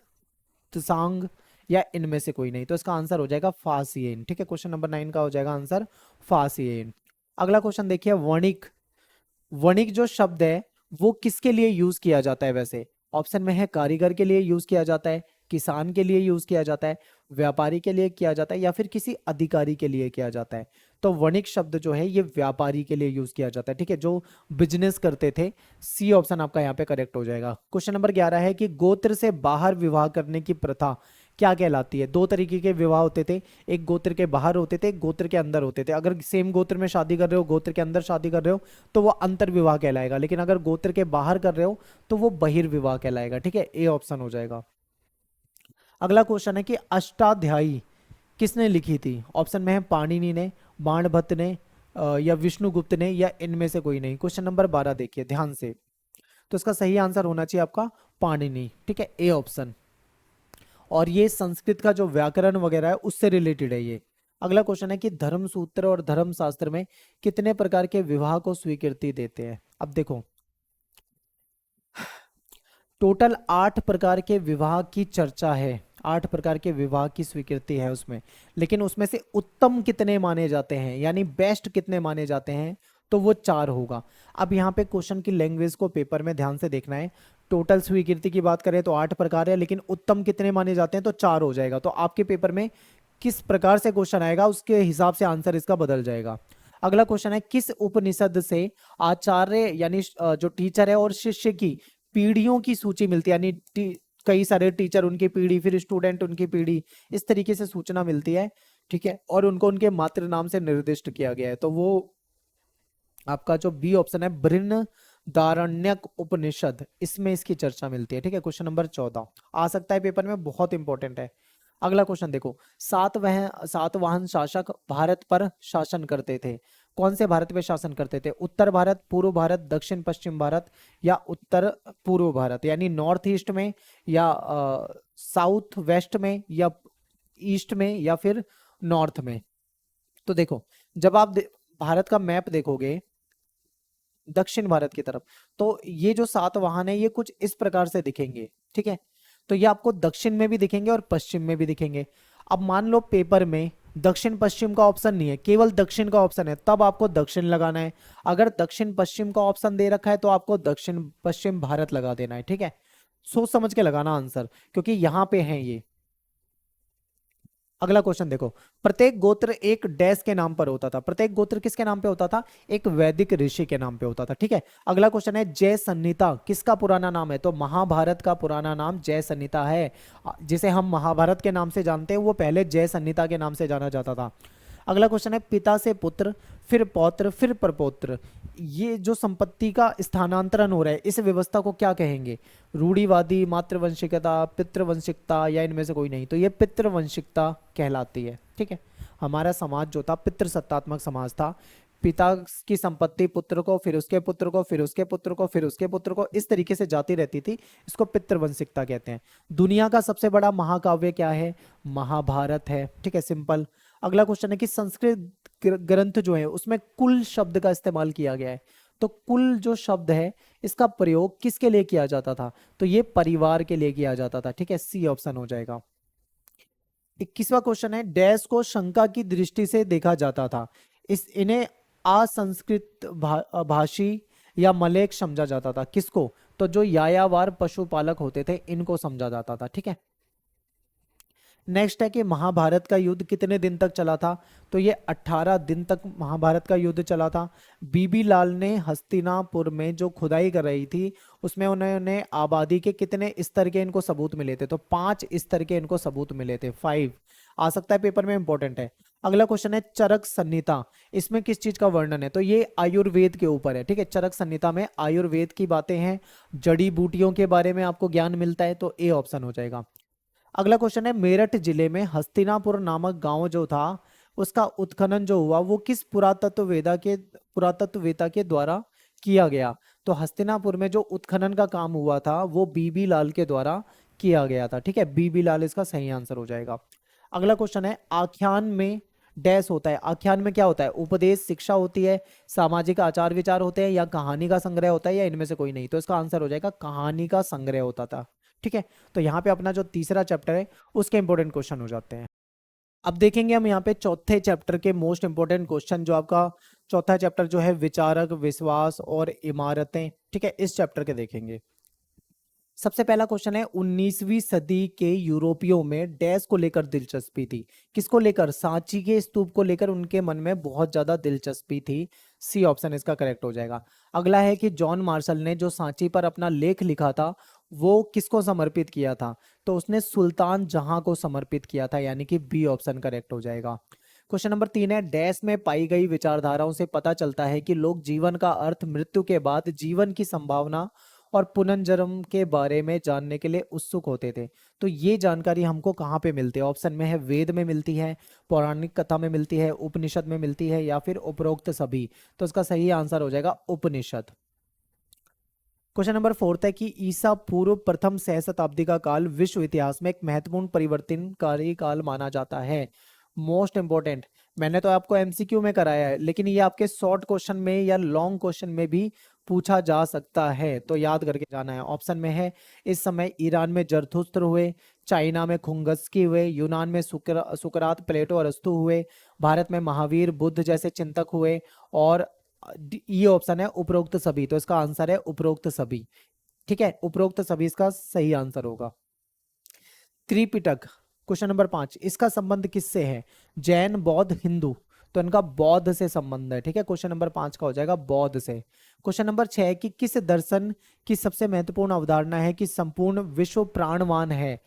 त्सांग, या इनमें से कोई नहीं। तो इसका आंसर हो जाएगा फासियन, ठीक है। क्वेश्चन नंबर 9 का हो जाएगा आंसर फासियन। अगला क्वेश्चन देखिए, वणिक, वणिक जो शब्द है वो किसके लिए यूज किया जाता है वैसे? ऑप्शन में है कारीगर के लिए यूज किया जाता है, किसान के लिए यूज किया जाता है, व्यापारी के लिए किया जाता है, या फिर किसी अधिकारी के लिए किया जाता है? तो वणिक शब्द जो है ये व्यापारी के लिए यूज किया जाता है, ठीक है, जो बिजनेस करते थे। सी ऑप्शन आपका यहाँ पे करेक्ट हो जाएगा। क्वेश्चन नंबर 11 है कि गोत्र से बाहर विवाह करने की प्रथा क्या कहलाती है? दो तरीके के विवाह होते थे, एक गोत्र के बाहर होते थे, एक गोत्र के अंदर होते थे। अगर सेम गोत्र में शादी कर रहे हो, गोत्र के अंदर शादी कर रहे हो, तो वो अंतर विवाह कहलाएगा, लेकिन अगर गोत्र के बाहर कर रहे हो तो वो बहिर्विवाह कहलाएगा, ठीक है। ए ऑप्शन हो जाएगा। अगला क्वेश्चन है कि अष्टाध्यायी किसने लिखी थी? ऑप्शन में है पाणिनि ने, बाणभट्ट ने, या विष्णुगुप्त ने, या इनमें से कोई नहीं। क्वेश्चन नंबर 12 देखिए ध्यान से, तो इसका सही आंसर होना चाहिए आपका पाणिनि, ठीक है, ए ऑप्शन। और ये संस्कृत का जो व्याकरण वगैरह है उससे रिलेटेड है ये। अगला क्वेश्चन है कि धर्म सूत्र और धर्म शास्त्र में कितने प्रकार के विवाह को स्वीकृति देते हैं? अब देखो, टोटल 8 प्रकार के विवाह की चर्चा है, 8 प्रकार के विवाह की स्वीकृति है उसमें, लेकिन उसमें से उत्तम कितने माने जाते हैं, यानी बेस्ट कितने माने जाते हैं? तो वो 4 होगा। अब यहाँ पे क्वेश्चन की लैंग्वेज को पेपर में ध्यान से देखना है। टोटल स्वीकृति की बात करें तो 8 प्रकार है, लेकिन उत्तम कितने माने जाते हैं? तो 4 हो जाएगा। तो आपके पेपर में किस प्रकार से क्वेश्चन आएगा उसके हिसाब से आंसर इसका बदल जाएगा। अगला क्वेश्चन है, किस उपनिषद से आचार्य यानी जो टीचर है और शिष्य की पीढ़ियों की सूची मिलती है, यानी कई सारे टीचर उनकी पीढ़ी, फिर स्टूडेंट उनकी पीढ़ी, इस तरीके से सूचना मिलती है, ठीक है, और उनको उनके मातृ नाम से निर्दिष्ट किया गया है। तो वो आपका जो बी ऑप्शन है बृहदारण्यक उपनिषद, इसमें इसकी चर्चा मिलती है, ठीक है। क्वेश्चन नंबर 14 आ सकता है पेपर में, बहुत इंपॉर्टेंट है। अगला क्वेश्चन देखो, सातवाहन शासक भारत पर शासन करते थे, कौन से भारत पे शासन करते थे? उत्तर भारत, पूर्व भारत, दक्षिण पश्चिम भारत, या उत्तर पूर्व भारत, यानी नॉर्थ ईस्ट में, या साउथ वेस्ट में, या ईस्ट में, या फिर नॉर्थ में? तो देखो, जब आप भारत का मैप देखोगे दक्षिण भारत की तरफ, तो ये जो 7 वाहन है ये कुछ इस प्रकार से दिखेंगे, ठीक है। तो ये आपको दक्षिण में भी दिखेंगे और पश्चिम में भी दिखेंगे। अब मान लो पेपर में दक्षिण पश्चिम का ऑप्शन नहीं है, केवल दक्षिण का ऑप्शन है, तब आपको दक्षिण लगाना है। अगर दक्षिण पश्चिम का ऑप्शन दे रखा है तो आपको दक्षिण पश्चिम भारत लगा देना है, ठीक है। सोच समझ के लगाना आंसर, क्योंकि यहां पे है ये। अगला क्वेश्चन देखो, प्रत्येक गोत्र एक डैश के नाम पर होता था। प्रत्येक गोत्र किसके नाम पे होता था? एक वैदिक ऋषि के नाम पे होता था। ठीक है, अगला क्वेश्चन है जय संहिता किसका पुराना नाम है? तो महाभारत का पुराना नाम जय संहिता है। जिसे हम महाभारत के नाम से जानते हैं वो पहले जय संहिता के नाम से जाना जाता था। अगला क्वेश्चन है पिता से पुत्र, फिर पौत्र, फिर प्रपौत्र, ये जो संपत्ति का स्थानांतरण हो रहा है इस व्यवस्था को क्या कहेंगे? रूढ़िवादी, मातृवंशिकता, पितृवंशिकता, या इनमें से कोई नहीं? तो ये पितृवंशिकता कहलाती है। ठीक है, हमारा समाज जो था पितृसत्तात्मक समाज था। पिता की संपत्ति पुत्र को, फिर उसके पुत्र को, फिर उसके पुत्र को, फिर उसके पुत्र को, इस तरीके से जाती रहती थी। इसको पितृवंशिकता कहते हैं। दुनिया का सबसे बड़ा महाकाव्य क्या है? महाभारत है। ठीक है, सिंपल। अगला क्वेश्चन है कि संस्कृत ग्रंथ जो है उसमें कुल शब्द का इस्तेमाल किया गया है। तो कुल जो शब्द है इसका प्रयोग किसके लिए किया जाता था? तो ये परिवार के लिए किया जाता था। ठीक है, सी ऑप्शन हो जाएगा। 21वां क्वेश्चन है डैश को शंका की दृष्टि से देखा जाता था। इन्हें असंस्कृत भाषी या मलेक समझा जाता था। किसको? तो जो यायावार पशुपालक होते थे इनको समझा जाता था। ठीक है, नेक्स्ट है कि महाभारत का युद्ध कितने दिन तक चला था? तो ये 18 दिन तक महाभारत का युद्ध चला था। बीबी लाल ने हस्तिनापुर में जो खुदाई कर रही थी उसमें उन्होंने आबादी के कितने स्तर के इनको सबूत मिले थे? तो 5 स्तर के इनको सबूत मिले थे। 5 आ सकता है पेपर में, इंपॉर्टेंट है। अगला क्वेश्चन है चरक संहिता, इसमें किस चीज का वर्णन है? तो ये आयुर्वेद के ऊपर है। ठीक है, चरक संहिता में आयुर्वेद की बातें हैं, जड़ी बूटियों के बारे में आपको ज्ञान मिलता है। तो ए ऑप्शन हो जाएगा। अगला क्वेश्चन है मेरठ जिले में हस्तिनापुर नामक गांव जो था उसका उत्खनन जो हुआ वो किस पुरातत्ववेता के द्वारा किया गया? तो हस्तिनापुर में जो उत्खनन का काम हुआ था वो बीबी लाल के द्वारा किया गया था। ठीक है, बीबी लाल इसका सही आंसर हो जाएगा। अगला क्वेश्चन है आख्यान में डैश होता है। आख्यान में क्या होता है? उपदेश, शिक्षा होती है, सामाजिक आचार विचार होते हैं, या कहानी का संग्रह होता है, या इनमें से कोई नहीं? तो इसका आंसर हो जाएगा कहानी का संग्रह होता था। ठीक है, तो यहाँ पे अपना जो तीसरा चैप्टर है उसके इंपॉर्टेंट क्वेश्चन हो जाते हैं। अब देखेंगे हम यहाँ पे चौथे चैप्टर के मोस्ट इंपॉर्टेंट क्वेश्चन। जो आपका चौथा चैप्टर जो है विचारक, विश्वास और इमारतें। ठीक है, इस चैप्टर के देखेंगे। सबसे पहला क्वेश्चन है 19वीं सदी के यूरोपियों में डैश को लेकर दिलचस्पी थी। किसको लेकर? सांची के स्तूप को लेकर उनके मन में बहुत ज्यादा दिलचस्पी थी। सी ऑप्शन इसका करेक्ट हो जाएगा। अगला है कि जॉन मार्शल ने जो सांची पर अपना लेख लिखा था वो किसको समर्पित किया था? तो उसने सुल्तान जहां को समर्पित किया था, यानी कि बी ऑप्शन करेक्ट हो जाएगा। क्वेश्चन नंबर 3 है डैश में पाई गई विचारधाराओं से पता चलता है कि लोग जीवन का अर्थ, मृत्यु के बाद जीवन की संभावना और पुनर्जन्म के बारे में जानने के लिए उत्सुक होते थे। तो ये जानकारी हमको कहाँ पे मिलती है? ऑप्शन में है वेद में मिलती है, पौराणिक कथा में मिलती है, उपनिषद में मिलती है, या फिर उपरोक्त सभी। तो इसका सही आंसर हो जाएगा उपनिषद। क्वेश्चन नंबर 4 है कि ईसा पूर्व प्रथम सहस्त्राब्दी का काल विश्व इतिहास में एक महत्वपूर्ण परिवर्तनकारी काल माना जाता है। मोस्ट इंपोर्टेंट, मैंने तो आपको एमसीक्यू में कराया है लेकिन ये आपके शॉर्ट क्वेश्चन में या लॉन्ग क्वेश्चन में भी पूछा जा सकता है, तो याद करके जाना है। ऑप्शन में है इस समय ईरान में जरथुस्त्र हुए, चाइना में खुंगस्की हुए, यूनान में सुकरात, प्लेटो, अरस्तु हुए, भारत में महावीर, बुद्ध जैसे चिंतक हुए, और ये ऑप्शन है उपरोक्त सभी। तो इसका आंसर है उपरोक्त सभी। ठीक है, उपरोक्त सभी इसका सही आंसर होगा। त्रिपिटक, क्वेश्चन नंबर 5, इसका संबंध किससे है? जैन, बौद्ध, हिंदू? तो इनका बौद्ध से संबंध है। ठीक है, क्वेश्चन नंबर 5 का हो जाएगा बौद्ध से। क्वेश्चन नंबर 6 कि किस दर्शन की सबसे महत्वपूर्ण अवधारणा है कि संपूर्ण विश्व प्राणवान है?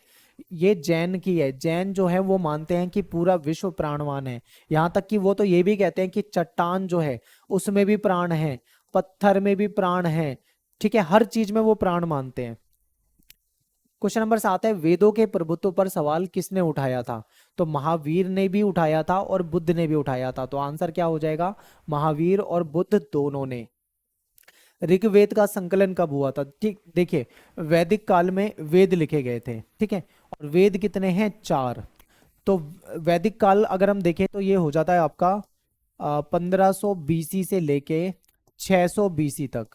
ये जैन की है। जैन जो है वो मानते हैं कि पूरा विश्व प्राणवान है। यहां तक कि वो तो ये भी कहते हैं कि चट्टान जो है उसमें भी प्राण है, पत्थर में भी प्राण है। ठीक है, हर चीज में वो प्राण मानते हैं। क्वेश्चन नंबर 7 है वेदों के प्रभुत्व पर सवाल किसने उठाया था? तो महावीर ने भी उठाया था और बुद्ध ने भी उठाया था। तो आंसर क्या हो जाएगा? महावीर और बुद्ध दोनों ने। ऋग्वेद का संकलन कब हुआ था? ठीक, देखिए वैदिक काल में वेद लिखे गए थे। ठीक है, और वेद कितने हैं? 4। तो वैदिक काल अगर हम देखें तो ये हो जाता है आपका 1500 बीसी से लेके 600 बीसी तक।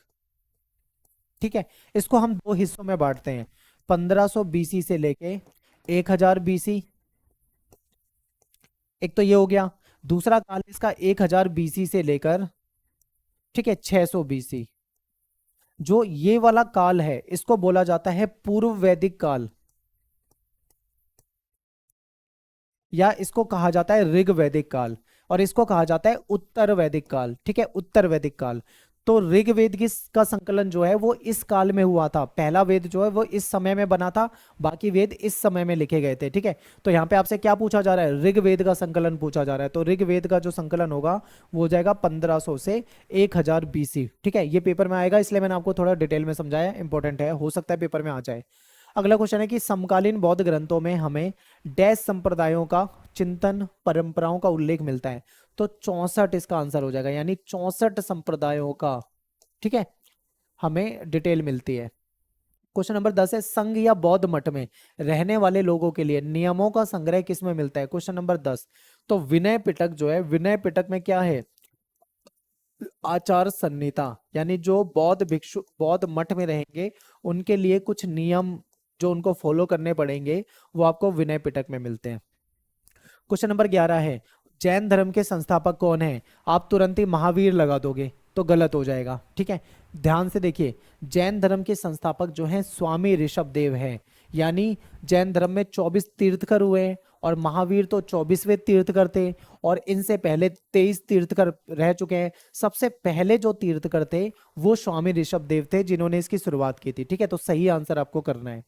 ठीक है, इसको हम दो हिस्सों में बांटते हैं, 1500 बीसी से लेके 1000 बीसी। एक तो ये हो गया। दूसरा काल इसका 1000 बीसी से लेकर, ठीक है, 600 बीसी। जो ये वाला काल है इसको बोला जाता है पूर्व वैदिक काल। या इसको कहा जाता है ऋग वैदिक काल, और इसको कहा जाता है उत्तर वैदिक काल। ठीक है, उत्तर वैदिक काल। तो ऋग्वेद का संकलन जो है वो इस काल में हुआ था, पहला वेद जो है वो इस समय में बना था, बाकी वेद इस समय में लिखे गए थे। ठीक है, तो यहाँ पे आपसे क्या पूछा जा रहा है, ऋग्वेद का संकलन पूछा जा रहा है। तो ऋग्वेद का जो संकलन होगा वो हो जाएगा 1500 से 1000 BC। ठीक है, ये पेपर में आएगा, इसलिए मैंने आपको थोड़ा डिटेल में समझाया, इंपॉर्टेंट है, हो सकता है पेपर में आ जाए। अगला क्वेश्चन है कि समकालीन बौद्ध ग्रंथों में हमें डैश संप्रदायों का चिंतन परंपराओं का उल्लेख मिलता है। तो 64 इसका आंसर हो जाएगा, यानी 64 संप्रदायों का, ठीक है, हमें डिटेल मिलती है। क्वेश्चन नंबर 10 है संघ या बौद्ध मठ में रहने वाले लोगों के लिए नियमों का संग्रह किस में मिलता है। क्वेश्चन नंबर 10, तो विनय पिटक जो है, विनय पिटक में क्या है, आचार संहिता, यानी जो बौद्ध भिक्षु बौद्ध मठ में रहेंगे उनके लिए कुछ नियम जो उनको फॉलो करने पड़ेंगे वो आपको विनय पिटक में मिलते हैं। क्वेश्चन नंबर 11 है जैन धर्म के संस्थापक कौन है। आप तुरंत ही महावीर लगा दोगे तो गलत हो जाएगा। ठीक है, ध्यान से देखिए, जैन धर्म के संस्थापक जो हैं स्वामी ऋषभदेव हैं, यानी जैन धर्म में 24 तीर्थकर हुए हैं और महावीर तो 24वें तीर्थकर थे, और इनसे पहले 23 तीर्थकर रह चुके हैं। सबसे पहले जो तीर्थकर थे वो स्वामी ऋषभदेव थे जिन्होंने इसकी शुरुआत की थी। ठीक है, तो सही आंसर आपको करना है।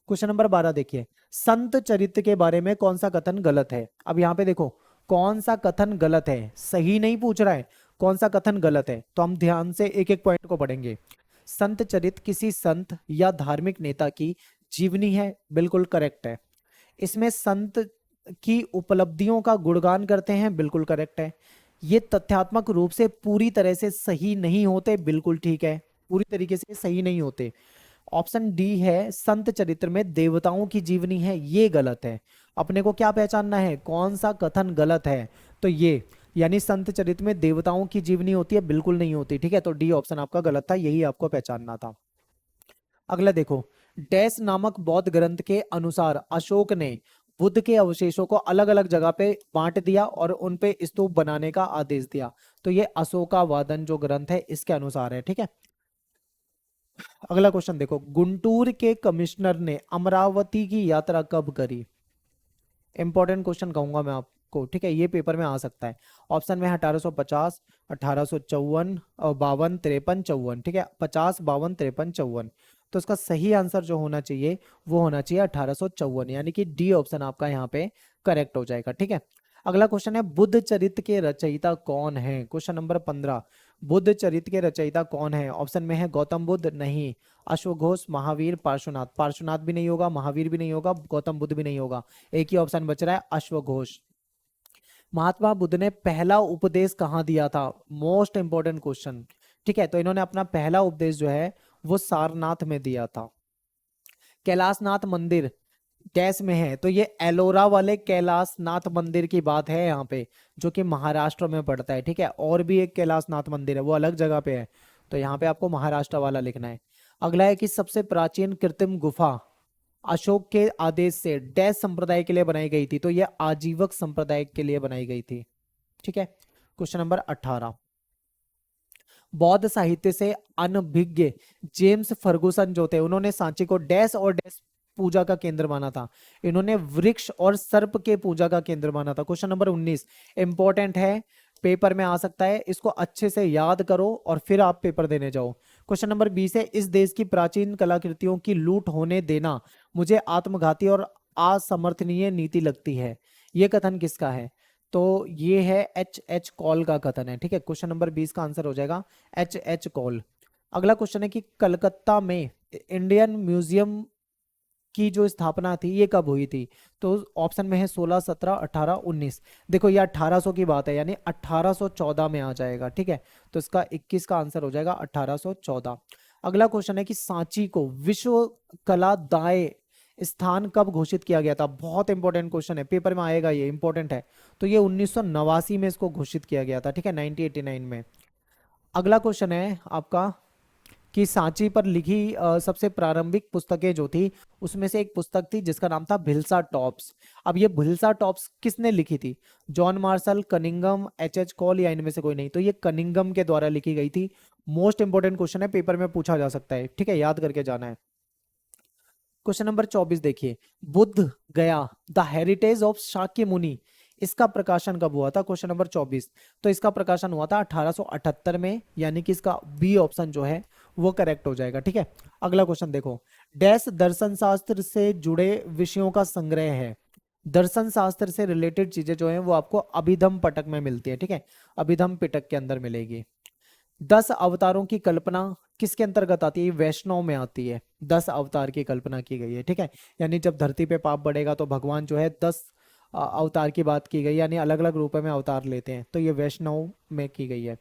क्वेश्चन नंबर 12 देखिए, संत चरित्र के बारे में कौन सा कथन गलत है। अब यहाँ पे देखो कौन सा कथन गलत है, सही नहीं पूछ रहा है, कौन सा कथन गलत है, तो हम ध्यान से एक एक पॉइंट को पढ़ेंगे। संत चरित्र किसी संत या धार्मिक नेता की जीवनी है, बिल्कुल करेक्ट है। इसमें संत की उपलब्धियों का गुणगान करते हैं, बिल्कुल करेक्ट है। ये तथ्यात्मक रूप से पूरी तरह से सही नहीं होते, बिल्कुल ठीक है, पूरी तरीके से सही नहीं होते। ऑप्शन डी है संत चरित्र में देवताओं की जीवनी है, ये गलत है। अपने को क्या पहचानना है, कौन सा कथन गलत है, तो ये, यानी संत चरित्र में देवताओं की जीवनी होती है, बिल्कुल नहीं होती। ठीक है, तो डी ऑप्शन आपका गलत था, यही आपको पहचानना था। अगला देखो, डैश नामक बौद्ध ग्रंथ के अनुसार अशोक ने बुद्ध के अवशेषों को अलग अलग जगह पे बांट दिया और उन पे स्तूप बनाने का आदेश दिया। तो ये अशोकावादन जो ग्रंथ है इसके अनुसार है। ठीक है, अगला क्वेश्चन देखो, गुंटूर के कमिश्नर ने अमरावती की यात्रा कब करी। इंपॉर्टेंट क्वेश्चन कहूंगा मैं आपको। ठीक है, ये पेपर में आ सकता है। ऑप्शन में है 1850, 1854 और 52, 53, 54। ठीक है, 50, 52, 53, 54। तो इसका सही आंसर जो होना चाहिए वो होना चाहिए 1854, यानी कि डी ऑप्शन आपका यहाँ पे करेक्ट हो जाएगा। ठीक है, अगला क्वेश्चन है बुद्ध चरित्र के रचयिता कौन है। क्वेश्चन नंबर 15, बुद्ध चरित्र के रचयिता कौन है। ऑप्शन में है गौतम बुद्ध, नहीं, अश्वघोष, महावीर, पार्श्वनाथ। पार्श्वनाथ भी नहीं होगा, महावीर भी नहीं होगा, गौतम बुद्ध भी नहीं होगा, एक ही ऑप्शन बच रहा है, अश्वघोष। महात्मा बुद्ध ने पहला उपदेश कहाँ दिया था, मोस्ट इंपोर्टेंट क्वेश्चन। ठीक है, तो इन्होंने अपना पहला उपदेश जो है वो सारनाथ में दिया था। कैलाशनाथ मंदिर कैस में है, तो ये एलोरा वाले कैलाशनाथ मंदिर की बात है यहाँ पे, जो कि महाराष्ट्र में पड़ता है। ठीक है, और भी एक कैलाशनाथ मंदिर है, वो अलग जगह पे है, तो यहाँ पे आपको महाराष्ट्र वाला लिखना है। अगला है कि सबसे प्राचीन कृत्रिम गुफा अशोक के आदेश से डैश संप्रदाय के लिए बनाई गई थी। तो ये आजीवक संप्रदाय के लिए बनाई गई थी। ठीक है, क्वेश्चन नंबर 18, बौद्ध साहित्य से अनभिज्ञ जेम्स फर्गुसन जो थे उन्होंने सांची को डैश और डैश पूजा का केंद्र माना था। इन्होंने वृक्ष और सर्प के पूजा का केंद्र माना था। क्वेश्चन नंबर 19 इंपॉर्टेंट है, पेपर में आ सकता है, इसको अच्छे से याद करो और फिर आप पेपर देने जाओ। क्वेश्चन नंबर 20 है इस देश की प्राचीन कलाकृतियों की लूट होने देना मुझे आत्मघाती और असमर्थनीय नीति लगती है। यह कथन किसका है, तो ये है H कॉल का कथन है। ठीक है, क्वेश्चन नंबर 20 का आंसर हो जाएगा H कॉल। अगला क्वेश्चन है कि कलकत्ता में इंडियन म्यूजियम की जो स्थापना थी ये कब हुई थी। तो ऑप्शन में है 16, 17, 18, 19। देखो ये 1800 की बात है, यानी 1814 में आ जाएगा। ठीक है, तो इसका 21 का आंसर हो जाएगा 1814। अगला क्वेश्चन है कि सांची को विश्व कला दाय स्थान कब घोषित किया गया था। बहुत इंपॉर्टेंट क्वेश्चन है, पेपर में आएगा, ये इंपॉर्टेंट है। तो ये 1989 में इसको घोषित किया गया था। ठीक है, 1989 में। अगला क्वेश्चन है आपका कि सांची पर लिखी सबसे प्रारंभिक पुस्तकें जो थी उसमें से एक पुस्तक थी जिसका नाम था भिल्सा टॉप्स। अब ये भिल्सा टॉप्स किसने लिखी थी, John Marshall, Cunningham, H call या इनमें से कोई नहीं। तो ये कनिंगम के द्वारा लिखी गई थी। मोस्ट इंपोर्टेंट क्वेश्चन है, पेपर में पूछा जा सकता है। ठीक है, याद करके जाना है। क्वेश्चन नंबर 24 देखिए, बुद्ध गया द हेरिटेज ऑफ शाक्य मुनि, इसका प्रकाशन कब हुआ था? Question number 24। तो इसका प्रकाशन हुआ था 1878 में, यानी कि इसका बी ऑप्शन जो है वो करेक्ट हो जाएगा। ठीक है, अगला क्वेश्चन देखो, डैश दर्शन शास्त्र से जुड़े विषयों का संग्रह है। दर्शन शास्त्र से रिलेटेड चीजें जो है वो आपको अभिधम पटक में मिलती है। ठीक है, अभिधम पिटक के अंदर मिलेगी। 10 अवतारों की कल्पना किसके अंतर्गत आती है? वैष्णव में आती है। 10 अवतार की कल्पना की गई है। ठीक है, यानी जब धरती पे पाप बढ़ेगा तो भगवान जो है 10 अवतार की बात की गई, यानी अलग अलग रूपों में अवतार लेते हैं, तो ये वैष्णव में की गई है।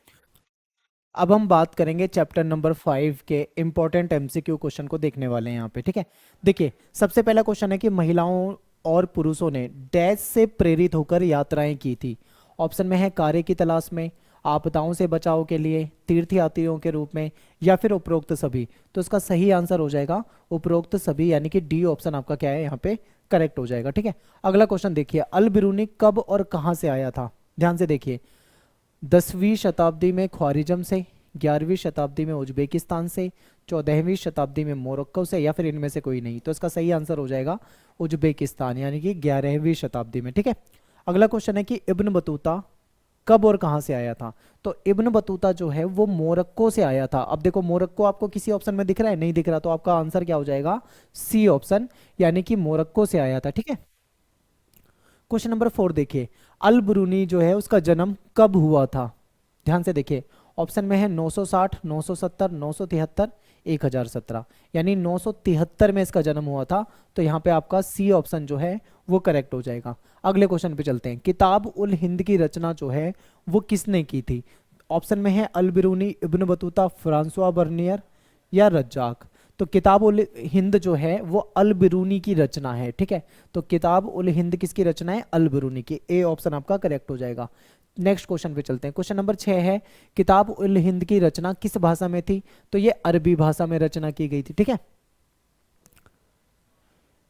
अब हम बात करेंगे चैप्टर नंबर 5 के इंपॉर्टेंट एमसीक्यू क्वेश्चन को देखने वाले हैं यहाँ पे। ठीक है, देखिए सबसे पहला क्वेश्चन है कि महिलाओं और पुरुषों ने डैश से प्रेरित होकर यात्राएं की थी। ऑप्शन में है कार्य की तलाश में, आपदाओं से बचाव के लिए, तीर्थयात्रियों के रूप में, या फिर उपरोक्त सभी। तो इसका सही आंसर हो जाएगा उपरोक्त सभी, यानी कि डी ऑप्शन आपका क्या है यहाँ पे करेक्ट हो जाएगा। ठीक है, अगला क्वेश्चन देखिए, अल बिरूनी कब और कहां से आया था? ध्यान से देखिए, 10वीं शताब्दी में ख्वारिज्म से, 11वीं शताब्दी में उज्बेकिस्तान से, 14वीं शताब्दी में मोरक्को से, या फिर इनमें से कोई नहीं। तो इसका सही आंसर हो जाएगा उज्बेकिस्तान, यानी कि 11वीं शताब्दी में। ठीक है, अगला क्वेश्चन है कि इब्न बतूता कब और कहां से आया था? तो इब्न बतूता जो है वो मोरक्को से आया था। अब देखो मोरक्को आपको किसी ऑप्शन में दिख रहा है? नहीं दिख रहा, तो आपका आंसर क्या हो जाएगा? सी ऑप्शन, यानी कि मोरक्को से आया था। ठीक है, क्वेश्चन नंबर 4 देखिए, अल ब्रूनी जो है उसका जन्म कब हुआ था? ध्यान से देखिए, ऑप्शन में है 960, 970, 973, 1017, यानी 973 में इसका जन्म हुआ था। तो यहाँ पे आपका सी ऑप्शन जो है वो करेक्ट हो जाएगा। अगले क्वेश्चन पे चलते हैं, किताब उल हिंद की रचना जो है वो किसने की थी? ऑप्शन में है Al Biruni, Ibn Battuta, Francois Bernier, या रज्जाक। तो किताब उल हिंद जो है वो अल बिरूनी की रचना है। ठीक है, तो किताब उल हिंद किसकी रचना है? अल बिरूनी की। ए ऑप्शन आपका करेक्ट हो जाएगा। नेक्स्ट क्वेश्चन पे चलते हैं, क्वेश्चन नंबर 6 है, किताब उल हिंद की रचना किस भाषा में थी? तो ये अरबी भाषा में रचना की गई थी। ठीक है,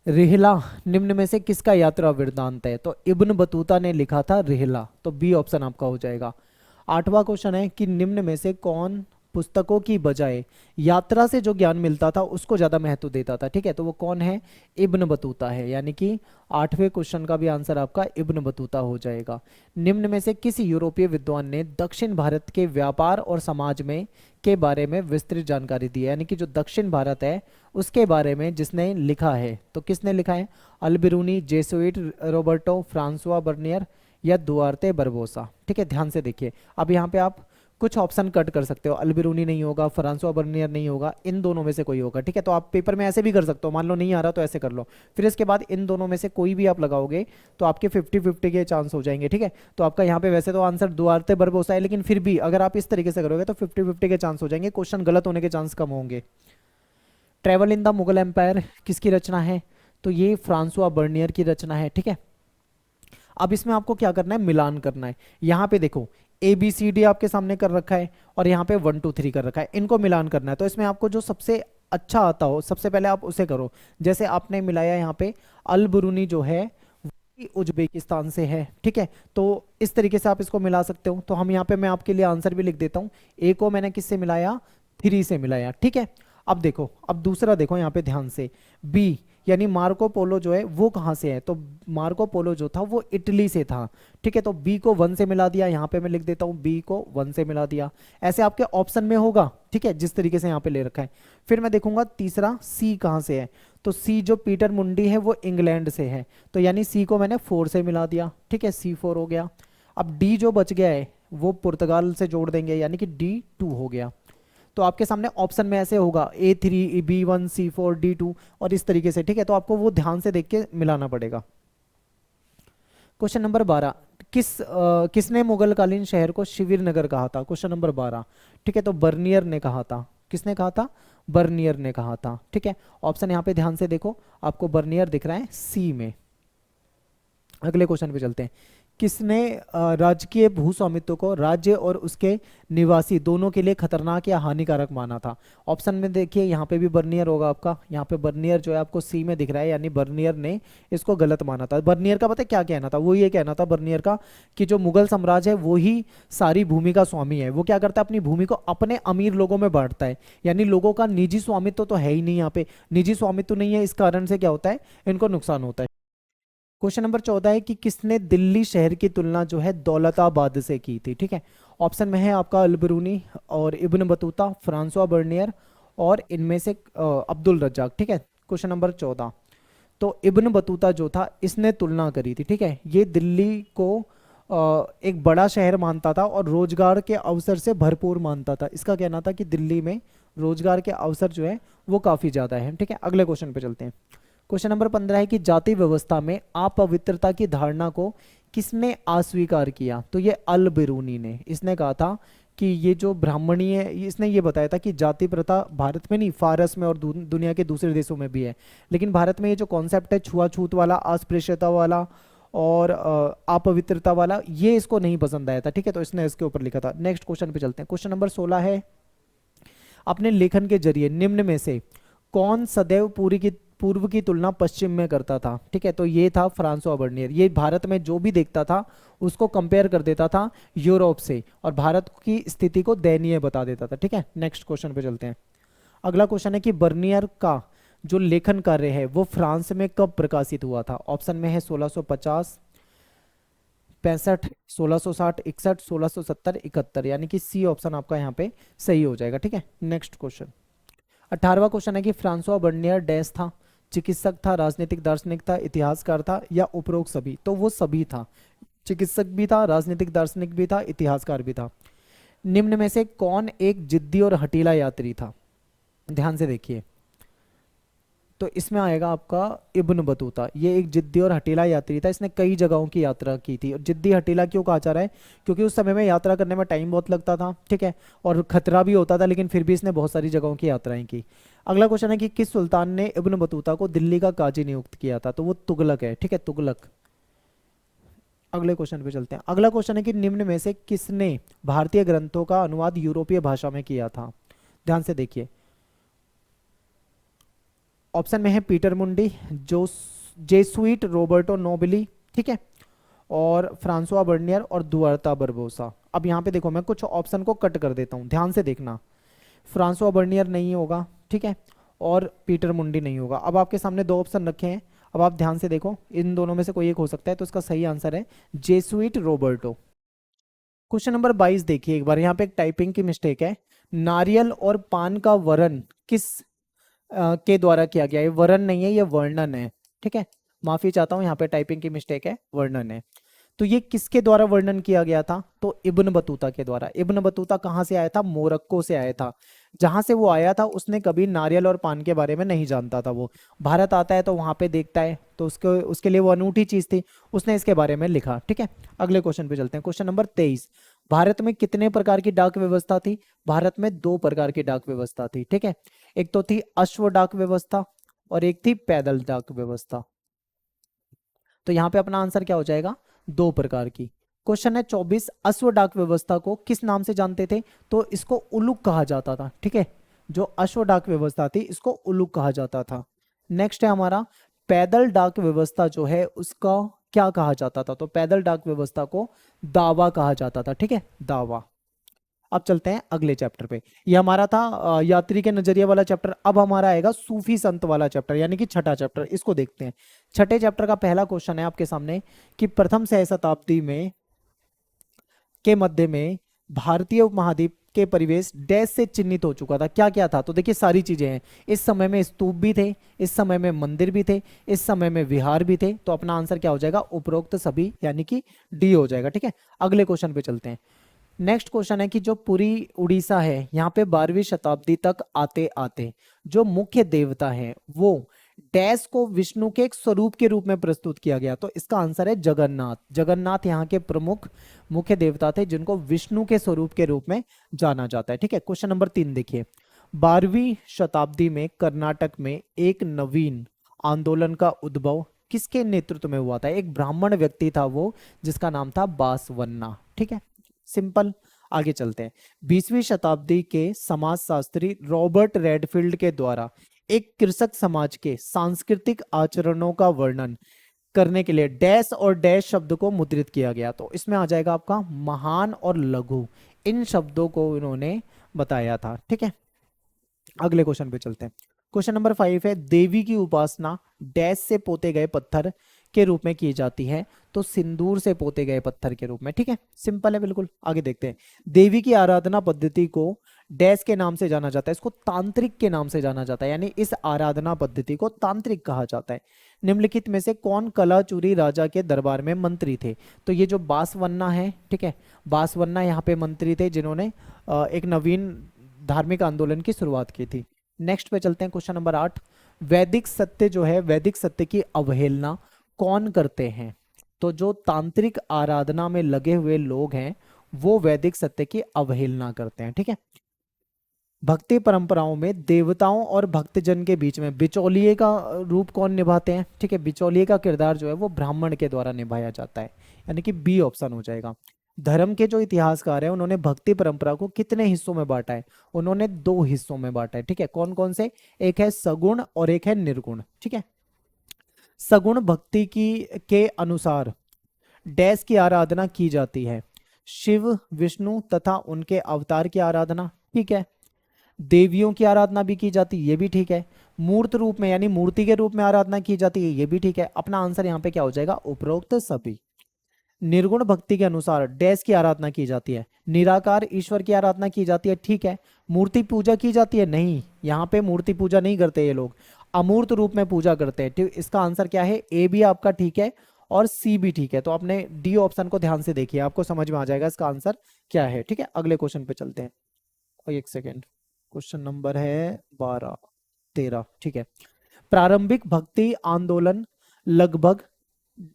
रिहला निम्न में से किसका यात्रा वृत्तांत है? तो इब्न बतूता ने लिखा था रिहला, तो बी ऑप्शन आपका हो जाएगा। 8वां क्वेश्चन है कि निम्न में से कौन पुस्तकों की बजाय यात्रा से जो ज्ञान मिलता था उसको ज्यादा महत्व देता था? ठीक है, तो वो कौन है? इब्न बतूता है, यानी कि 8वें क्वेश्चन का भी आंसर आपका इब्न बतूता हो जाएगा। निम्न में से किस यूरोपीय विद्वान ने दक्षिण भारत के व्यापार और समाज में के बारे में विस्तृत जानकारी दी है? यानी कि जो दक्षिण भारत है उसके बारे में जिसने लिखा है, तो किसने लिखा है? Al Biruni, Jesuit Roberto, Francois Bernier, या दुआर्ते बरबोसा। ठीक है, ध्यान से देखिए, अब यहाँ पे आप कुछ ऑप्शन कट कर सकते हो, अल्बिरूनी नहीं होगा, फ्रांसवा बर्नियर नहीं होगा, इन दोनों में से कोई होगा। ठीक है, तो आप पेपर में ऐसे भी कर सकते हो, मान लो नहीं आ रहा तो ऐसे कर लो, फिर इसके बाद इन दोनों में से कोई भी आप लगाओगे तो आपके 50-50 के चांस हो जाएंगे। ठीक है, तो आपका यहाँ पे वैसे तो आंसर दुआर्ते बरबोसा है, लेकिन फिर भी अगर आप इस तरीके से करोगे तो 50-50 के चांस हो जाएंगे, क्वेश्चन गलत होने के चांस कम होंगे। Travel in the Mughal empire किसकी रचना है? तो ये फ्रांसवा बर्नियर की रचना है। ठीक है, अब इसमें आपको क्या करना है? मिलान करना है। यहाँ पे देखो ABCD आपके सामने कर रखा है और यहाँ पे 1 2 3 कर रखा है, इनको मिलान करना है। तो इसमें आपको जो सबसे अच्छा आता हो सबसे पहले आप उसे करो। जैसे आपने मिलाया यहाँ पे अल बुरूनी जो है वो उज्बेकिस्तान से है। ठीक है, तो इस तरीके से आप इसको मिला सकते हो। तो हम यहाँ पे मैं आपके लिए आंसर भी लिख देता हूँ। ए को मैंने किससे मिलाया? 3 से मिलाया। ठीक है, अब देखो, अब दूसरा देखो यहाँ पे ध्यान से, बी यानी मार्को पोलो जो है वो कहाँ से है? तो मार्को पोलो जो था वो इटली से था। ठीक है, तो बी को 1 से मिला दिया, यहाँ पे मैं लिख देता हूँ बी को 1 से मिला दिया। ऐसे आपके ऑप्शन में होगा। ठीक है, जिस तरीके से यहाँ पे ले रखा है। फिर मैं देखूंगा तीसरा सी कहाँ से है, तो सी जो पीटर मुंडी है वो इंग्लैंड से है, तो यानी सी को मैंने 4 से मिला दिया। ठीक है, C4 हो गया। अब डी जो बच गया है वो पुर्तगाल से जोड़ देंगे, यानी कि D2 हो गया। तो आपके सामने ऑप्शन में ऐसे होगा A3, B1, C4, D2 और इस तरीके से। ठीक है, तो आपको वो ध्यान से देख के मिलाना पड़ेगा। क्वेश्चन नंबर 12, किसने मुगलकालीन शहर को शिविर नगर कहा था? Question number 12। ठीक है, तो बर्नियर ने कहा था। किसने कहा था? बर्नियर ने कहा था। ठीक है, ऑप्शन यहाँ पे ध्यान से देखो, आपको बर्नियर दिख रहा है C में। अगले क्वेश्चन पे चलते हैं, किसने राजकीय भू स्वामित्व को राज्य और उसके निवासी दोनों के लिए खतरनाक या हानिकारक माना था? ऑप्शन में देखिए, यहाँ पे भी बर्नियर होगा आपका, यहाँ पे बर्नियर जो है आपको सी में दिख रहा है, यानी बर्नियर ने इसको गलत माना था। बर्नियर का पता है क्या कहना था? वो ये कहना था बर्नियर का कि जो मुगल साम्राज्य है वो ही सारी भूमि का स्वामी है। वो क्या करता है, अपनी भूमि को अपने अमीर लोगों में बांटता है, यानी लोगों का निजी स्वामित्व तो है ही नहीं। यहाँ पे निजी स्वामित्व नहीं है, इस कारण से क्या होता है, इनको नुकसान होता है। क्वेश्चन नंबर 14 है कि किसने दिल्ली शहर की तुलना जो है दौलताबाद से की थी? ठीक है, ऑप्शन में है आपका अल-बिरूनी और इब्न बतूता, फ्रांसवा बर्नियर और इनमें से अब्दुल रज्जाक। ठीक है, क्वेश्चन नंबर 14, तो इब्न बतूता जो था इसने तुलना करी थी। ठीक है, ये दिल्ली को एक बड़ा शहर मानता था और रोजगार के अवसर से भरपूर मानता था। इसका कहना था कि दिल्ली में रोजगार के अवसर जो है वो काफी ज्यादा है। ठीक है, अगले क्वेश्चन पे चलते हैं। क्वेश्चन नंबर 15 है कि जाति व्यवस्था में अपवित्रता की धारणा को किसने अस्वीकार किया? तो ये अल बिरूनी ने। इसने कहा था कि ये जो ब्राह्मणी है, इसने ये बताया था कि जाति प्रथा भारत में नहीं, फारस में और दुनिया के दूसरे देशों में भी है, लेकिन भारत में ये जो कॉन्सेप्ट है छुआछूत वाला, अस्पृश्यता वाला और अपवित्रता वाला, ये इसको नहीं पसंद आया था। ठीक है, तो इसने इसके ऊपर लिखा था। नेक्स्ट क्वेश्चन पे चलते हैं। क्वेश्चन नंबर 16 है, अपने लेखन के जरिए निम्न में से कौन सदैव पूर्व की तुलना पश्चिम में करता था? ठीक है, तो ये था फ्रांसवा बर्नियर। ये भारत में जो भी देखता था उसको कंपेयर कर देता था यूरोप से और भारत की स्थिति को दयनीय बता देता था। ठीक है, नेक्स्ट क्वेश्चन पे चलते हैं। अगला क्वेश्चन है कि बर्नियर का जो लेखन कार्य है वो फ्रांस में कब प्रकाशित हुआ था? ऑप्शन में है 1650, 65, 1660, 61, 1670, 71, यानी कि सी ऑप्शन आपका यहाँ पे सही हो जाएगा। ठीक है, नेक्स्ट क्वेश्चन। 18वां क्वेश्चन है कि फ्रांसवा बर्नियर डैश था? चिकित्सक था, राजनीतिक दार्शनिक था, इतिहासकार था या उपरोक्त सभी? तो वो सभी था, चिकित्सक भी था, राजनीतिक दार्शनिक भी था, इतिहासकार भी था। निम्न में से कौन एक जिद्दी और हठीला यात्री था? ध्यान से देखिए, तो इसमें आएगा आपका इब्न बतूता। ये एक जिद्दी और हठीला यात्री था, इसने कई जगहों की यात्रा की थी। और जिद्दी हठीला क्यों कहा जा रहा है? क्योंकि उस समय में यात्रा करने में टाइम बहुत लगता था। ठीक है, और खतरा भी होता था, लेकिन फिर भी इसने बहुत सारी जगहों की यात्राएं की। अगला क्वेश्चन है कि किस सुल्तान ने इब्न बतूता को दिल्ली का काजी नियुक्त किया था? तो वो तुगलक है। ठीक है, तुगलक। अगले क्वेश्चन पे चलते हैं। अगला क्वेश्चन है कि निम्न में से किसने भारतीय ग्रंथों का अनुवाद यूरोपीय भाषा में किया था? ध्यान से देखिए, ऑप्शन में है पीटर मुंडी, जो जेसुइट रोबर्टो नोबिली, ठीक है, और फ्रांसवा बर्नियर और दुआर्ता बरबोसा। अब यहाँ पे देखो, मैं कुछ ऑप्शन को कट कर देता हूँ, ध्यान से देखना। फ्रांसवा बर्नियर नहीं होगा, ठीक है, और पीटर मुंडी नहीं होगा। अब आपके सामने दो ऑप्शन रखे हैं, अब आप ध्यान से देखो, इन दोनों में से कोई एक हो सकता है, तो इसका सही आंसर है जेसुइट रोबर्टो। क्वेश्चन नंबर 22 देखिए एक बार, यहाँ पे एक टाइपिंग की मिस्टेक है। नारियल और पान का वरण किस के द्वारा किया गया? ये वरण नहीं है, ये वर्णन है। ठीक है, माफी चाहता हूँ, यहाँ पे टाइपिंग की मिस्टेक है, वर्णन है। तो ये किसके द्वारा वर्णन किया गया था? तो इब्न बतूता के द्वारा। इब्न बतूता कहाँ से आया था? मोरक्को से आया था। जहां से वो आया था उसने कभी नारियल और पान के बारे में नहीं जानता था। वो भारत आता है तो वहां पे देखता है, तो उसके उसके लिए वो अनूठी चीज थी, उसने इसके बारे में लिखा। ठीक है, अगले क्वेश्चन पे चलते हैं। क्वेश्चन नंबर 23, भारत में कितने प्रकार की डाक व्यवस्था थी? भारत में दो प्रकार की डाक व्यवस्था थी। ठीक है, एक तो थी अश्व डाक व्यवस्था और एक थी पैदल डाक व्यवस्था। तो यहाँ पे अपना आंसर क्या हो जाएगा? दो प्रकार की। क्वेश्चन है 24, अश्व डाक व्यवस्था को किस नाम से जानते थे? तो इसको उलुक कहा जाता था। ठीक है, जो अश्व डाक व्यवस्था थी इसको उलुक कहा जाता था। नेक्स्ट है हमारा पैदल डाक व्यवस्था, जो है उसका क्या कहा जाता था? तो पैदल डाक व्यवस्था को दावा कहा जाता था। ठीक है, दावा। अब चलते हैं अगले चैप्टर पे। ये हमारा था यात्री के नजरिए वाला चैप्टर। अब हमारा आएगा सूफी संत वाला चैप्टर, यानी कि छठा चैप्टर। इसको देखते हैं। छठे चैप्टर का पहला क्वेश्चन है आपके सामने कि प्रथम सहस्त्राब्दी में के मध्य में भारतीय उपमहाद्वीप के परिवेश डैश से चिन्हित हो चुका था। क्या क्या था? तो देखिए सारी चीजें हैं। इस समय में स्तूप भी थे, इस समय में मंदिर भी थे, इस समय में विहार भी थे। तो अपना आंसर क्या हो जाएगा? उपरोक्त सभी, यानी कि डी हो जाएगा। ठीक है, अगले क्वेश्चन पे चलते हैं। नेक्स्ट क्वेश्चन है कि जो पुरी उड़ीसा है, यहाँ पे 12वीं शताब्दी तक आते आते जो मुख्य देवता है वो डैश को विष्णु के एक स्वरूप के रूप में प्रस्तुत किया गया। तो इसका आंसर है जगन्नाथ। जगन्नाथ यहाँ के प्रमुख मुख्य देवता थे जिनको विष्णु के स्वरूप के रूप में जाना जाता है। ठीक है, क्वेश्चन नंबर 3 देखिए, 12वीं शताब्दी में कर्नाटक में एक नवीन आंदोलन का उद्भव किसके नेतृत्व में हुआ था? एक ब्राह्मण व्यक्ति था वो, जिसका नाम था बासवन्ना। ठीक है, सिंपल। आगे चलते हैं। 20वीं शताब्दी के समाजशास्त्री रॉबर्ट रेडफील्ड के द्वारा एक कृषक समाज के सांस्कृतिक आचरणों का वर्णन करने के लिए डैश और डैश शब्द को मुद्रित किया गया। तो इसमें आ जाएगा आपका महान और लघु, इन शब्दों को इन्होंने बताया था। ठीक है, अगले क्वेश्चन पे चलते हैं। क्वेश्चन नंबर 5 है, देवी की उपासना डैश से पोते गए पत्थर के रूप में की जाती है? तो सिंदूर से पोते गए पत्थर के रूप में। ठीक है, सिंपल है बिल्कुल। आगे देखते हैं। देवी की आराधना पद्धति को डैश के नाम से जाना जाता है? इसको तांत्रिक के नाम से जाना जाता है, यानी इस आराधना पद्धति को तांत्रिक कहा जाता है। निम्नलिखित में से कौन कलाचुरी राजा के दरबार में मंत्री थे? तो ये जो बासवन्ना है, ठीक है, बासवन्ना यहाँ पे मंत्री थे जिन्होंने एक नवीन धार्मिक आंदोलन की शुरुआत की थी। नेक्स्ट पे चलते हैं। क्वेश्चन नंबर 8, वैदिक सत्य जो है, वैदिक सत्य की अवहेलना कौन करते हैं? तो जो तांत्रिक आराधना में लगे हुए लोग हैं वो वैदिक सत्य की अवहेलना करते हैं। ठीक है, भक्ति परंपराओं में देवताओं और भक्तजन के बीच में बिचौलिए का रूप कौन निभाते हैं? ठीक है, बिचौलिए का किरदार जो है वो ब्राह्मण के द्वारा निभाया जाता है, यानी कि बी ऑप्शन हो जाएगा। धर्म के जो इतिहासकार हैं उन्होंने भक्ति परंपरा को कितने हिस्सों में बांटा है? उन्होंने 2 हिस्सों में बांटा है। ठीक है, कौन कौन से? एक है सगुण और एक है निर्गुण। ठीक है, सगुण भक्ति की के अनुसार डैश की आराधना की जाती है? शिव, विष्णु तथा उनके अवतार की आराधना। ठीक है, देवियों की आराधना भी की जाती है, ये भी ठीक है। मूर्त रूप में यानी मूर्ति के रूप में आराधना की जाती है, ये भी ठीक है। अपना आंसर यहाँ पे क्या हो जाएगा? उपरोक्त सभी। निर्गुण भक्ति के अनुसार डैश की आराधना की जाती है? निराकार ईश्वर की आराधना की जाती है। ठीक है, मूर्ति पूजा की जाती है? नहीं, यहाँ पे मूर्ति पूजा नहीं करते ये लोग, अमूर्त रूप में पूजा करते हैं। ठीक, इसका आंसर क्या है? ए भी आपका ठीक है और सी भी ठीक है। तो आपने डी ऑप्शन को ध्यान से देखिए, आपको समझ में आ जाएगा इसका आंसर क्या है। ठीक है, अगले क्वेश्चन पे चलते हैं। और एक सेकेंड, क्वेश्चन नंबर है 12 13। ठीक है, प्रारंभिक भक्ति आंदोलन लगभग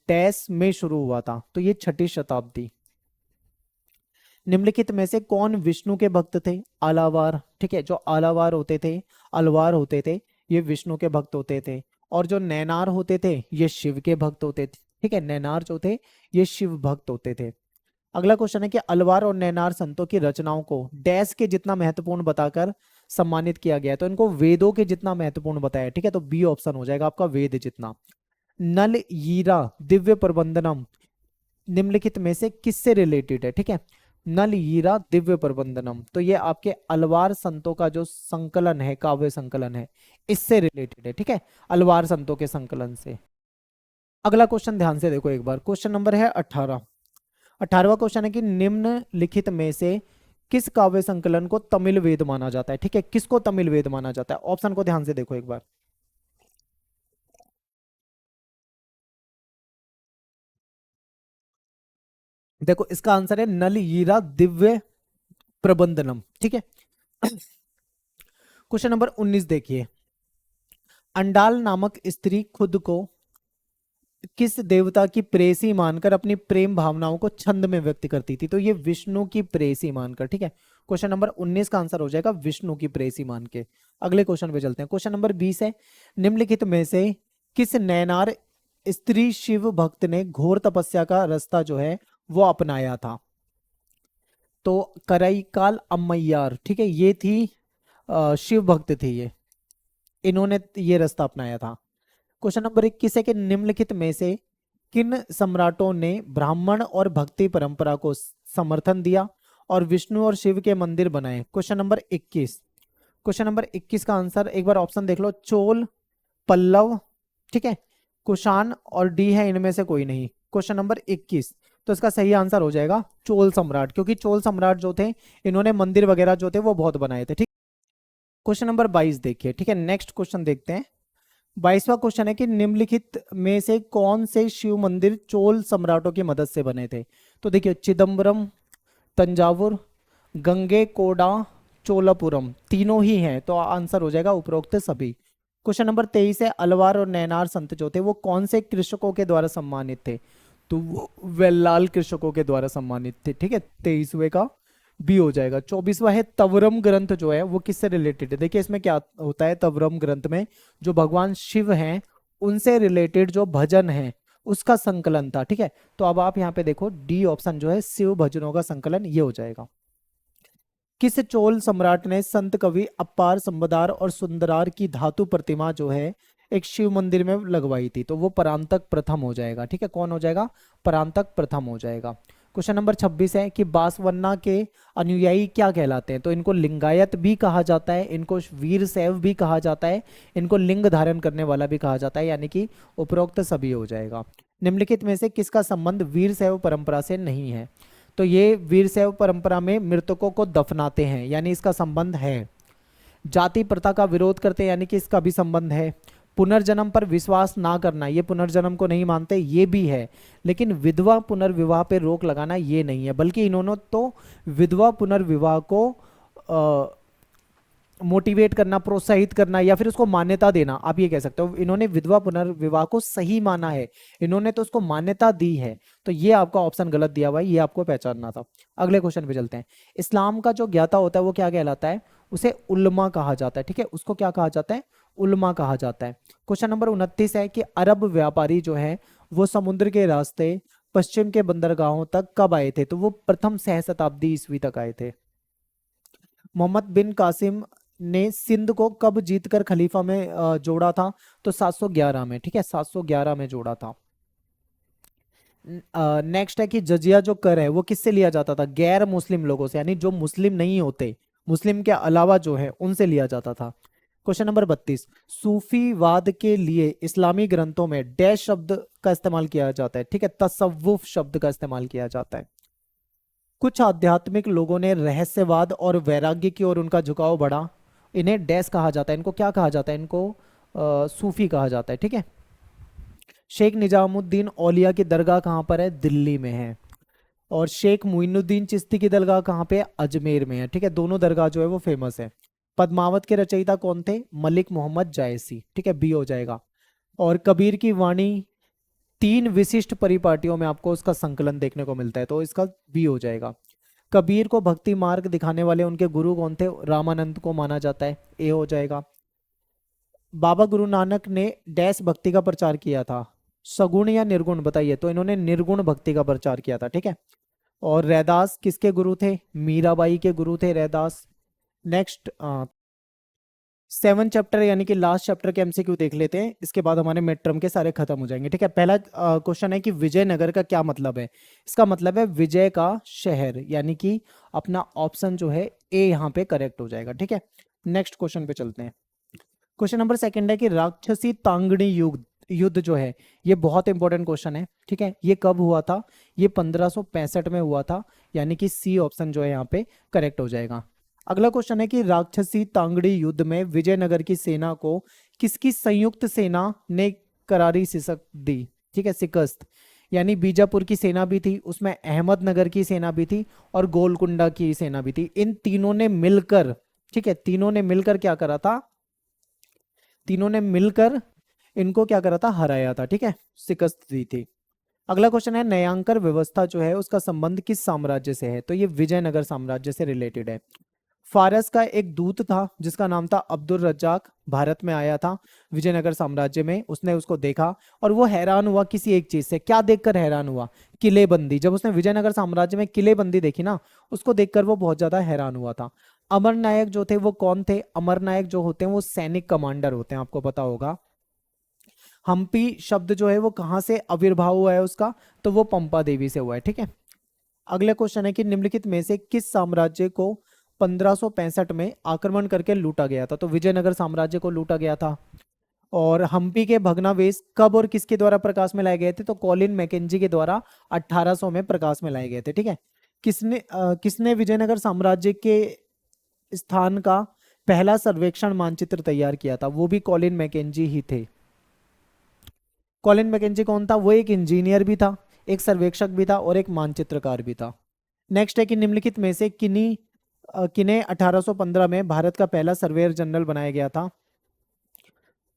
डैश में शुरू हुआ था? तो ये 6ठी शताब्दी। निम्नलिखित में से कौन विष्णु के भक्त थे? आलावार। ठीक है, जो आलावार होते थे, अलवार होते थे, ये विष्णु के भक्त होते थे। और जो नैनार होते थे ये शिव के भक्त होते थे। ठीक है, नैनार जो थे ये शिव भक्त होते थे। अगला क्वेश्चन है कि अलवार और नैनार संतों की रचनाओं को डैश के जितना महत्वपूर्ण बताकर सम्मानित किया गया है? तो इनको वेदों के जितना महत्वपूर्ण बताया। ठीक है, तो बी ऑप्शन हो जाएगा आपका, वेद जितना। नल यीरा दिव्य प्रबंधनम निम्नलिखित में से किससे रिलेटेड है? ठीक है, नल यीरा दिव्य प्रबंधनम, तो ये आपके अलवार संतों का जो संकलन है, काव्य संकलन है, इससे रिलेटेड है। ठीक है, अलवार संतों के संकलन से। अगला क्वेश्चन ध्यान से देखो एक बार, क्वेश्चन नंबर है 18। 18वां क्वेश्चन है कि निम्नलिखित में से किस काव्य संकलन को तमिल वेद माना जाता है? ठीक है, किसको तमिल वेद माना जाता है? ऑप्शन को ध्यान से देखो एक बार। देखो इसका आंसर है नल यीरा दिव्य प्रबंधनम। ठीक है, क्वेश्चन नंबर 19 देखिए। अंडाल नामक स्त्री खुद को किस देवता की प्रेयसी मानकर अपनी प्रेम भावनाओं को छंद में व्यक्त करती थी? तो ये विष्णु की प्रेयसी मानकर। ठीक है, क्वेश्चन नंबर 19 का आंसर हो जाएगा विष्णु की प्रेयसी मान के। अगले क्वेश्चन पे चलते हैं। क्वेश्चन नंबर 20 है, निम्नलिखित में से किस नैनार स्त्री शिव भक्त ने घोर तपस्या का रास्ता जो है वो अपनाया था? तो करईकाल अम्मैयार। ठीक है, ये थी शिव भक्त थी ये, इन्होंने ये रास्ता अपनाया था। क्वेश्चन नंबर 21 है कि निम्नलिखित में से किन सम्राटों ने ब्राह्मण और भक्ति परंपरा को समर्थन दिया और विष्णु और शिव के मंदिर बनाए? Question number 21। क्वेश्चन नंबर 21 का आंसर एक बार ऑप्शन देख लो, चोल, पल्लव, ठीक है, कुषाण और डी है इनमें से कोई नहीं। क्वेश्चन नंबर 21, तो इसका सही आंसर हो जाएगा चोल सम्राट, क्योंकि चोल सम्राट जो थे इन्होंने मंदिर वगैरह जो थे वो बहुत बनाए थे। ठीक, क्वेश्चन नंबर 22 देखिए। ठीक है, नेक्स्ट क्वेश्चन देखते हैं। 22वां क्वेश्चन है कि निम्नलिखित में से कौन से शिव मंदिर चोल सम्राटों की मदद से बने थे? तो देखिए, चिदम्बरम, तंजावुर, गंगेकोंडा, चोलापुरम, तीनों ही हैं, तो आंसर हो जाएगा उपरोक्त सभी। क्वेश्चन नंबर 23 है, अलवार और नैनार संत जो थे वो कौन से कृषकों के द्वारा सम्मानित थे? तो वो वेल्लाल कृषकों के द्वारा सम्मानित थे। ठीक है, 23वें का बी हो जाएगा। 24वां है, तवरम ग्रंथ जो है वो किससे रिलेटेड है? देखिए इसमें क्या होता है, तवरम ग्रंथ में जो भगवान शिव हैं उनसे रिलेटेड जो भजन है उसका संकलन था। ठीक है, तो अब आप यहाँ पे देखो डी ऑप्शन जो है शिव भजनों का संकलन ये हो जाएगा। किस चोल सम्राट ने संत कवि अपार संबदार और सुंदरार की धातु प्रतिमा जो है एक शिव मंदिर में लगवाई थी? तो वो परांतक प्रथम हो जाएगा। ठीक है, कौन हो जाएगा? परांतक प्रथम हो जाएगा। क्वेश्चन नंबर 26 है कि बासवन्ना के अनुयायी क्या कहलाते हैं? तो इनको लिंगायत भी कहा जाता है, इनको वीर शैव भी कहा जाता है, इनको लिंग धारण करने वाला भी कहा जाता है, यानी कि उपरोक्त सभी हो जाएगा। निम्नलिखित में से किसका संबंध वीर शैव परंपरा से नहीं है? तो ये वीरशैव परंपरा में मृतकों को दफनाते हैं, यानी इसका संबंध है। जाति प्रथा का विरोध करते हैं, यानी कि इसका भी संबंध है। पुनर्जन्म पर विश्वास ना करना, ये पुनर्जन्म को नहीं मानते, ये भी है। लेकिन विधवा पुनर्विवाह पे रोक लगाना ये नहीं है, बल्कि इन्होंने तो विधवा पुनर्विवाह को मोटिवेट करना, प्रोत्साहित करना या फिर उसको मान्यता देना, आप ये कह सकते हो। इन्होंने विधवा पुनर्विवाह को सही माना है, इन्होंने तो उसको मान्यता दी है। तो ये आपका ऑप्शन गलत दिया हुआ है, ये आपको पहचानना था। अगले क्वेश्चन पे चलते हैं। इस्लाम का जो ज्ञाता होता है वो क्या कहलाता है? उसे उल्मा कहा जाता है। ठीक है, उसको क्या कहा जाता है? उल्मा कहा जाता है। क्वेश्चन नंबर 29 है कि अरब व्यापारी जो है वो समुद्र के रास्ते पश्चिम के बंदरगाहों तक कब आए थे? तो वो प्रथम सहस्त्राब्दी ईस्वी तक आए थे। मोहम्मद बिन कासिम ने सिंध को कब जीतकर खलीफा में जोड़ा था? तो 711 में। ठीक है, 711 में जोड़ा था। नेक्स्ट है कि जजिया जो कर है वो किससे लिया जाता था? गैर मुस्लिम लोगों से, यानी जो मुस्लिम नहीं होते, मुस्लिम के अलावा जो है उनसे लिया जाता था। क्वेश्चन नंबर 32, सूफीवाद के लिए इस्लामी ग्रंथों में डैश शब्द का इस्तेमाल किया जाता है? ठीक है, तसव्वुफ शब्द का इस्तेमाल किया जाता है। कुछ आध्यात्मिक लोगों ने रहस्यवाद और वैराग्य की ओर उनका झुकाव बढ़ा, इन्हें डैश कहा जाता है, इनको क्या कहा जाता है? इनको सूफी कहा जाता है। ठीक है। शेख निजामुद्दीन औलिया की दरगाह कहाँ पर है? दिल्ली में है। और शेख मुइनुद्दीन चिश्ती की दरगाह कहाँ पे है? अजमेर में है। ठीक है, दोनों दरगाह जो है वो फेमस है। पद्मावत के रचयिता कौन थे? मलिक मोहम्मद जायसी। ठीक है, बी हो जाएगा। और कबीर की वाणी 3 विशिष्ट परिपाटियों में आपको उसका संकलन देखने को मिलता है, तो इसका बी हो जाएगा। कबीर को भक्ति मार्ग दिखाने वाले उनके गुरु कौन थे? रामानंद को माना जाता है, ए हो जाएगा। बाबा गुरु नानक ने डैश भक्ति का प्रचार किया था? सगुण या निर्गुण बताइए? तो इन्होंने निर्गुण भक्ति का प्रचार किया था। ठीक है। और रैदास किसके गुरु थे? मीराबाई के गुरु थे रैदास। नेक्स्ट 7 चैप्टर यानी कि लास्ट चैप्टर के एमसीक्यू देख लेते हैं, इसके बाद हमारे मिड टर्म के सारे खत्म हो जाएंगे। ठीक है, पहला क्वेश्चन है कि विजयनगर का क्या मतलब है? इसका मतलब है विजय का शहर, यानी कि अपना ऑप्शन जो है ए यहाँ पे करेक्ट हो जाएगा। ठीक है, नेक्स्ट क्वेश्चन पे चलते हैं। क्वेश्चन नंबर 2 है कि राक्षसी तांगणी युद्ध जो है ये बहुत इंपॉर्टेंट क्वेश्चन है। ठीक है, ये कब हुआ था? ये 1565 में हुआ था, यानी कि सी ऑप्शन जो है यहाँ पे करेक्ट हो जाएगा। अगला क्वेश्चन है कि राक्षसी तांगड़ी युद्ध में विजयनगर की सेना को किसकी संयुक्त सेना ने करारी शिकस्त दी? ठीक है, शिकस्त, यानी बीजापुर की सेना भी थी, उसमें अहमदनगर की सेना भी थी और गोलकुंडा की सेना भी थी। इन तीनों ने मिलकर, ठीक है, तीनों ने मिलकर क्या करा था? तीनों ने मिलकर इनको क्या करा था? हराया था। ठीक है, शिकस्त दी थी। अगला क्वेश्चन है न्यायांकर व्यवस्था जो है उसका संबंध किस साम्राज्य से है? तो ये विजयनगर साम्राज्य से रिलेटेड है। फारस का एक दूत था जिसका नाम था अब्दुल रज्जाक, भारत में आया था विजयनगर साम्राज्य में। उसने उसको देखा और वो हैरान हुआ किसी एक चीज से। क्या देखकर हैरान हुआ? किलेबंदी। जब उसने विजयनगर साम्राज्य में किलेबंदी देखी ना, उसको देखकर वो बहुत ज्यादा हैरान हुआ था। अमर नायक जो थे वो कौन थे? अमर नायक जो होते हैं वो सैनिक कमांडर होते हैं, आपको पता होगा। हम्पी शब्द जो है वो कहां से आविर्भाव हुआ है उसका? तो वो पंपा देवी से हुआ है। ठीक है। अगला क्वेश्चन है कि निम्नलिखित में से किस साम्राज्य को 1565 में आक्रमण करके लूटा गया था? तो विजयनगर साम्राज्य को लूटा गया था। और हम्पी के भग्नावशेष कब और किसके द्वारा प्रकाश में लाए गए थे? तो कॉलिन मैकेंजी के द्वारा 1800 में प्रकाश में लाए गए थे। ठीक है। किसने विजयनगर साम्राज्य के स्थान का पहला सर्वेक्षण मानचित्र तैयार किया था? वो भी कॉलिन मैकेंजी ही थे। कॉलिन मैकेंजी कौन था? वो एक इंजीनियर भी था, एक सर्वेक्षक भी था और एक मानचित्रकार भी था। नेक्स्ट है कि निम्नलिखित में से किन्हें 1815 में भारत का पहला सर्वेयर जनरल बनाया गया था?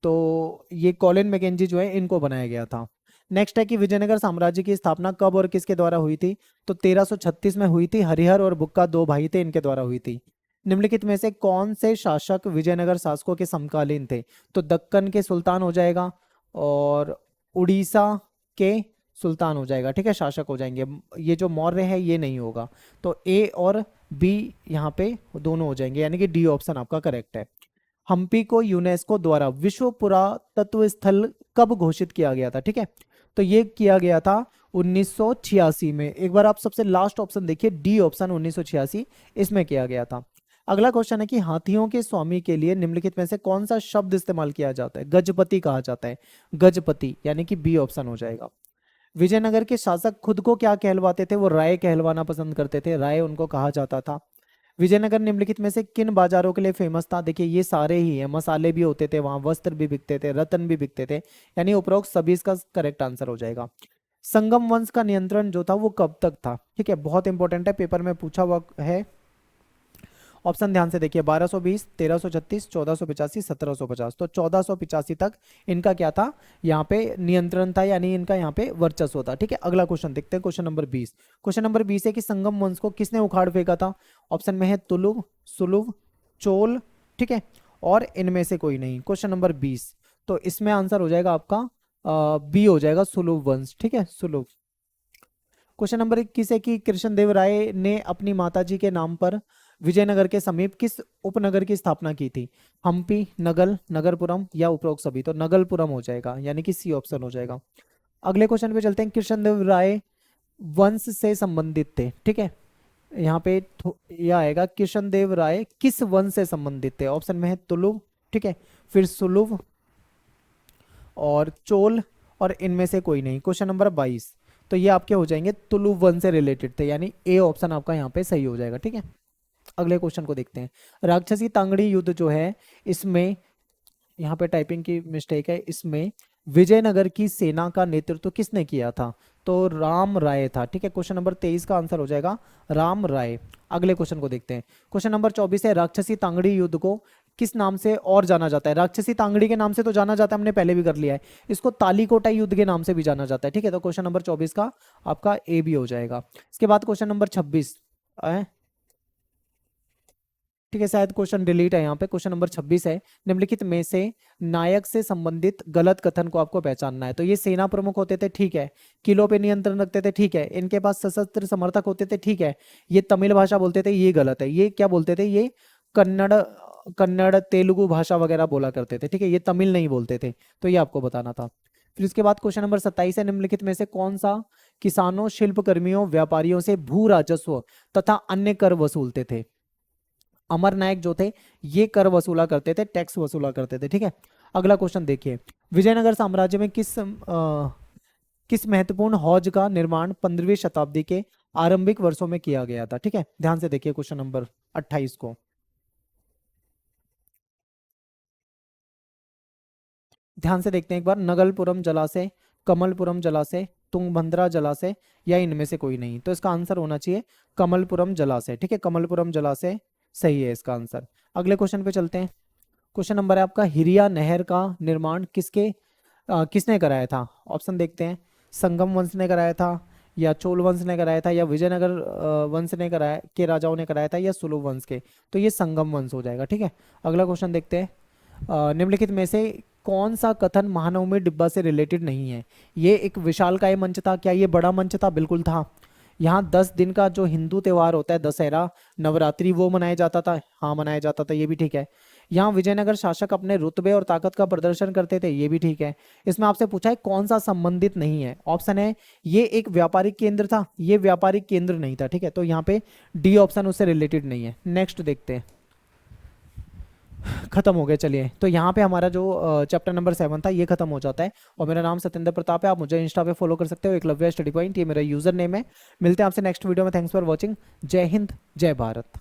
तो ये कॉलिन मैकेंजी जो है इनको बनाया गया था। नेक्स्ट है कि विजयनगर साम्राज्य की स्थापना कब और किसके द्वारा हुई थी? तो 1336 में हुई थी। हरिहर और बुक्का 2 भाई थे, इनके द्वारा हुई थी। निम्नलिखित में से कौन से शासक विजयनगर शासकों के समकालीन थे? तो दक्कन के सुल्तान हो जाएगा, और उड़ीसा के सुल्तान हो जाएगा, ठीक है, शासक हो जाएंगे। ये जो मौर्य है ये नहीं होगा, तो ए और बी यहाँ पे दोनों हो जाएंगे, यानी कि डी ऑप्शन आपका करेक्ट है। हम्पी को यूनेस्को द्वारा विश्व पुरातत्व स्थल कब घोषित किया गया था, ठीक है, तो ये किया गया था 1986 में। एक बार आप सबसे लास्ट ऑप्शन देखिए, डी ऑप्शन 1986, इसमें किया गया था। अगला क्वेश्चन है कि हाथियों के स्वामी के लिए निम्नलिखित में से कौन सा शब्द इस्तेमाल किया जाता है, गजपति कहा जाता है, गजपति, यानी कि बी ऑप्शन हो जाएगा। विजयनगर के शासक खुद को क्या कहलवाते थे, वो राय कहलवाना पसंद करते थे, राय उनको कहा जाता था। विजयनगर निम्नलिखित में से किन बाजारों के लिए फेमस था, देखिए ये सारे ही है, मसाले भी होते थे वहां, वस्त्र भी बिकते थे, रत्न भी बिकते थे, यानी उपरोक्त सभी इसका करेक्ट आंसर हो जाएगा। संगम वंश का नियंत्रण जो था वो कब तक था, ठीक है, बहुत इंपॉर्टेंट है, पेपर में पूछा हुआ है। ऑप्शन ध्यान से देखिए, 1220, 1336, 1485, 1750, तो 1485 तक इनका क्या था, यहाँ पे नियंत्रण था, यानी इनका यहाँ पे वर्चस्व था, ठीक है। अगला क्वेश्चन देखते हैं, क्वेश्चन नंबर 20। क्वेश्चन नंबर 20 है कि संगम वंश को किसने उखाड़ फेंका था, ऑप्शन में है तुलुव, सुलुव, चोल, ठीक है, और इनमें से कोई नहीं। क्वेश्चन नंबर 20, तो इसमें आंसर हो जाएगा आपका बी हो जाएगा, सुलुव वंश, ठीक है, सुलुव। क्वेश्चन नंबर 21 है कि कृष्णदेव राय ने अपनी माताजी के नाम पर विजयनगर के समीप किस उपनगर की स्थापना की थी, हम्पी, नगल, नगरपुरम या उपरोक्त सभी, तो नगलपुरम हो जाएगा, यानी कि सी ऑप्शन हो जाएगा। अगले क्वेश्चन पे चलते हैं, कृष्णदेव राय वंश से संबंधित थे, ठीक है, यहाँ पे यह आएगा कृष्णदेव राय किस वंश से संबंधित थे, ऑप्शन में है तुलुव, ठीक है, फिर सुलुव और चोल, और इनमें से कोई नहीं। क्वेश्चन नंबर 22, तो ये आपके हो जाएंगे तुलुव वंश से रिलेटेड थे, यानी ए ऑप्शन आपका यहाँ पे सही हो जाएगा, ठीक है। अगले क्वेश्चन को देखते हैं, राक्षसी तांगड़ी युद्ध जो है, इसमें यहाँ पे टाइपिंग की मिस्टेक है, इसमें विजयनगर की सेना का नेतृत्व किसने किया था, तो राम राय था, ठीक है। क्वेश्चन नंबर 23 का आंसर हो जाएगा राम राय। अगले क्वेश्चन को देखते हैं, क्वेश्चन नंबर 24 है, राक्षसी तांगड़ी युद्ध को किस नाम से और जाना जाता है, राक्षसी तांगड़ी के नाम से तो जाना जाता है, हमने पहले भी कर लिया है, इसको तालीकोटा युद्ध के नाम से भी जाना जाता है, ठीक है, तो क्वेश्चन नंबर 24 का आपका ए भी हो जाएगा। इसके बाद क्वेश्चन नंबर 26 है, ठीक है, शायद क्वेश्चन डिलीट है यहाँ पे, क्वेश्चन नंबर 26 है, निम्नलिखित में से नायक से संबंधित गलत कथन को आपको पहचानना है, तो ये सेना प्रमुख होते थे, ठीक है, किलों पे नियंत्रण रखते थे, ठीक है, इनके पास सशस्त्र समर्थक होते थे, ठीक है, ये तमिल भाषा बोलते थे, ये गलत है, ये क्या बोलते थे, ये कन्नड़, कन्नड़ तेलुगु भाषा वगैरह बोला करते थे, ठीक है, ये तमिल नहीं बोलते थे, तो ये आपको बताना था। फिर इसके बाद क्वेश्चन नंबर 27 है, निम्नलिखित में से कौन सा किसानों, शिल्पकर्मियों, व्यापारियों से भू राजस्व तथा अन्य कर वसूलते थे, अमर नायक जो थे ये कर वसूला करते थे, टैक्स वसूला करते थे, ठीक है। अगला क्वेश्चन देखिए, विजयनगर साम्राज्य में किस महत्वपूर्ण हौज का निर्माण 15वीं शताब्दी के आरंभिक वर्षों में किया गया था, ठीक है, ध्यान से देखिए क्वेश्चन नंबर 28 को। ध्यान से देखते हैं एक बार, नगलपुरम जलाशय, कमलपुरम जलाशय, तुंगभद्रा जलाशय या इनमें से कोई नहीं, तो इसका आंसर होना चाहिए कमलपुरम जलाशय, ठीक है, कमलपुरम जलाशय सही है इसका आंसर। अगले क्वेश्चन पे चलते हैं, क्वेश्चन नंबर है आपका, हिरिया नहर का निर्माण किसने कराया था, ऑप्शन देखते हैं, संगम वंश ने कराया था, या चोल वंश ने कराया था, या विजयनगर वंश ने कराया के राजाओं ने कराया था, या सुलभ वंश के, तो ये संगम वंश हो जाएगा, ठीक है। अगला क्वेश्चन देखते हैं, निम्नलिखित में से कौन सा कथन महानवमी डिब्बा से रिलेटेड नहीं है, ये एक विशालकाय मंच था, क्या ये बड़ा मंच था, बिल्कुल था। यहाँ 10 दिन का जो हिंदू त्योहार होता है, दशहरा, नवरात्रि, वो मनाया जाता था, हाँ मनाया जाता था, ये भी ठीक है। यहाँ विजयनगर शासक अपने रुतबे और ताकत का प्रदर्शन करते थे, ये भी ठीक है। इसमें आपसे पूछा है कौन सा संबंधित नहीं है, ऑप्शन है ये एक व्यापारिक केंद्र था, ये व्यापारिक केंद्र नहीं था, ठीक है, तो यहाँ पे डी ऑप्शन उससे रिलेटेड नहीं है। नेक्स्ट देखते हैं, खत्म हो गया, चलिए, तो यहाँ पे हमारा जो चैप्टर नंबर 7 था ये खत्म हो जाता है। और मेरा नाम सत्येंद्र प्रताप है, आप मुझे इंस्टा पे फॉलो कर सकते हो, एकलव्य स्टडी पॉइंट, ये मेरा यूजर नेम है। मिलते हैं आपसे नेक्स्ट वीडियो में, थैंक्स फॉर वॉचिंग, जय हिंद, जय भारत।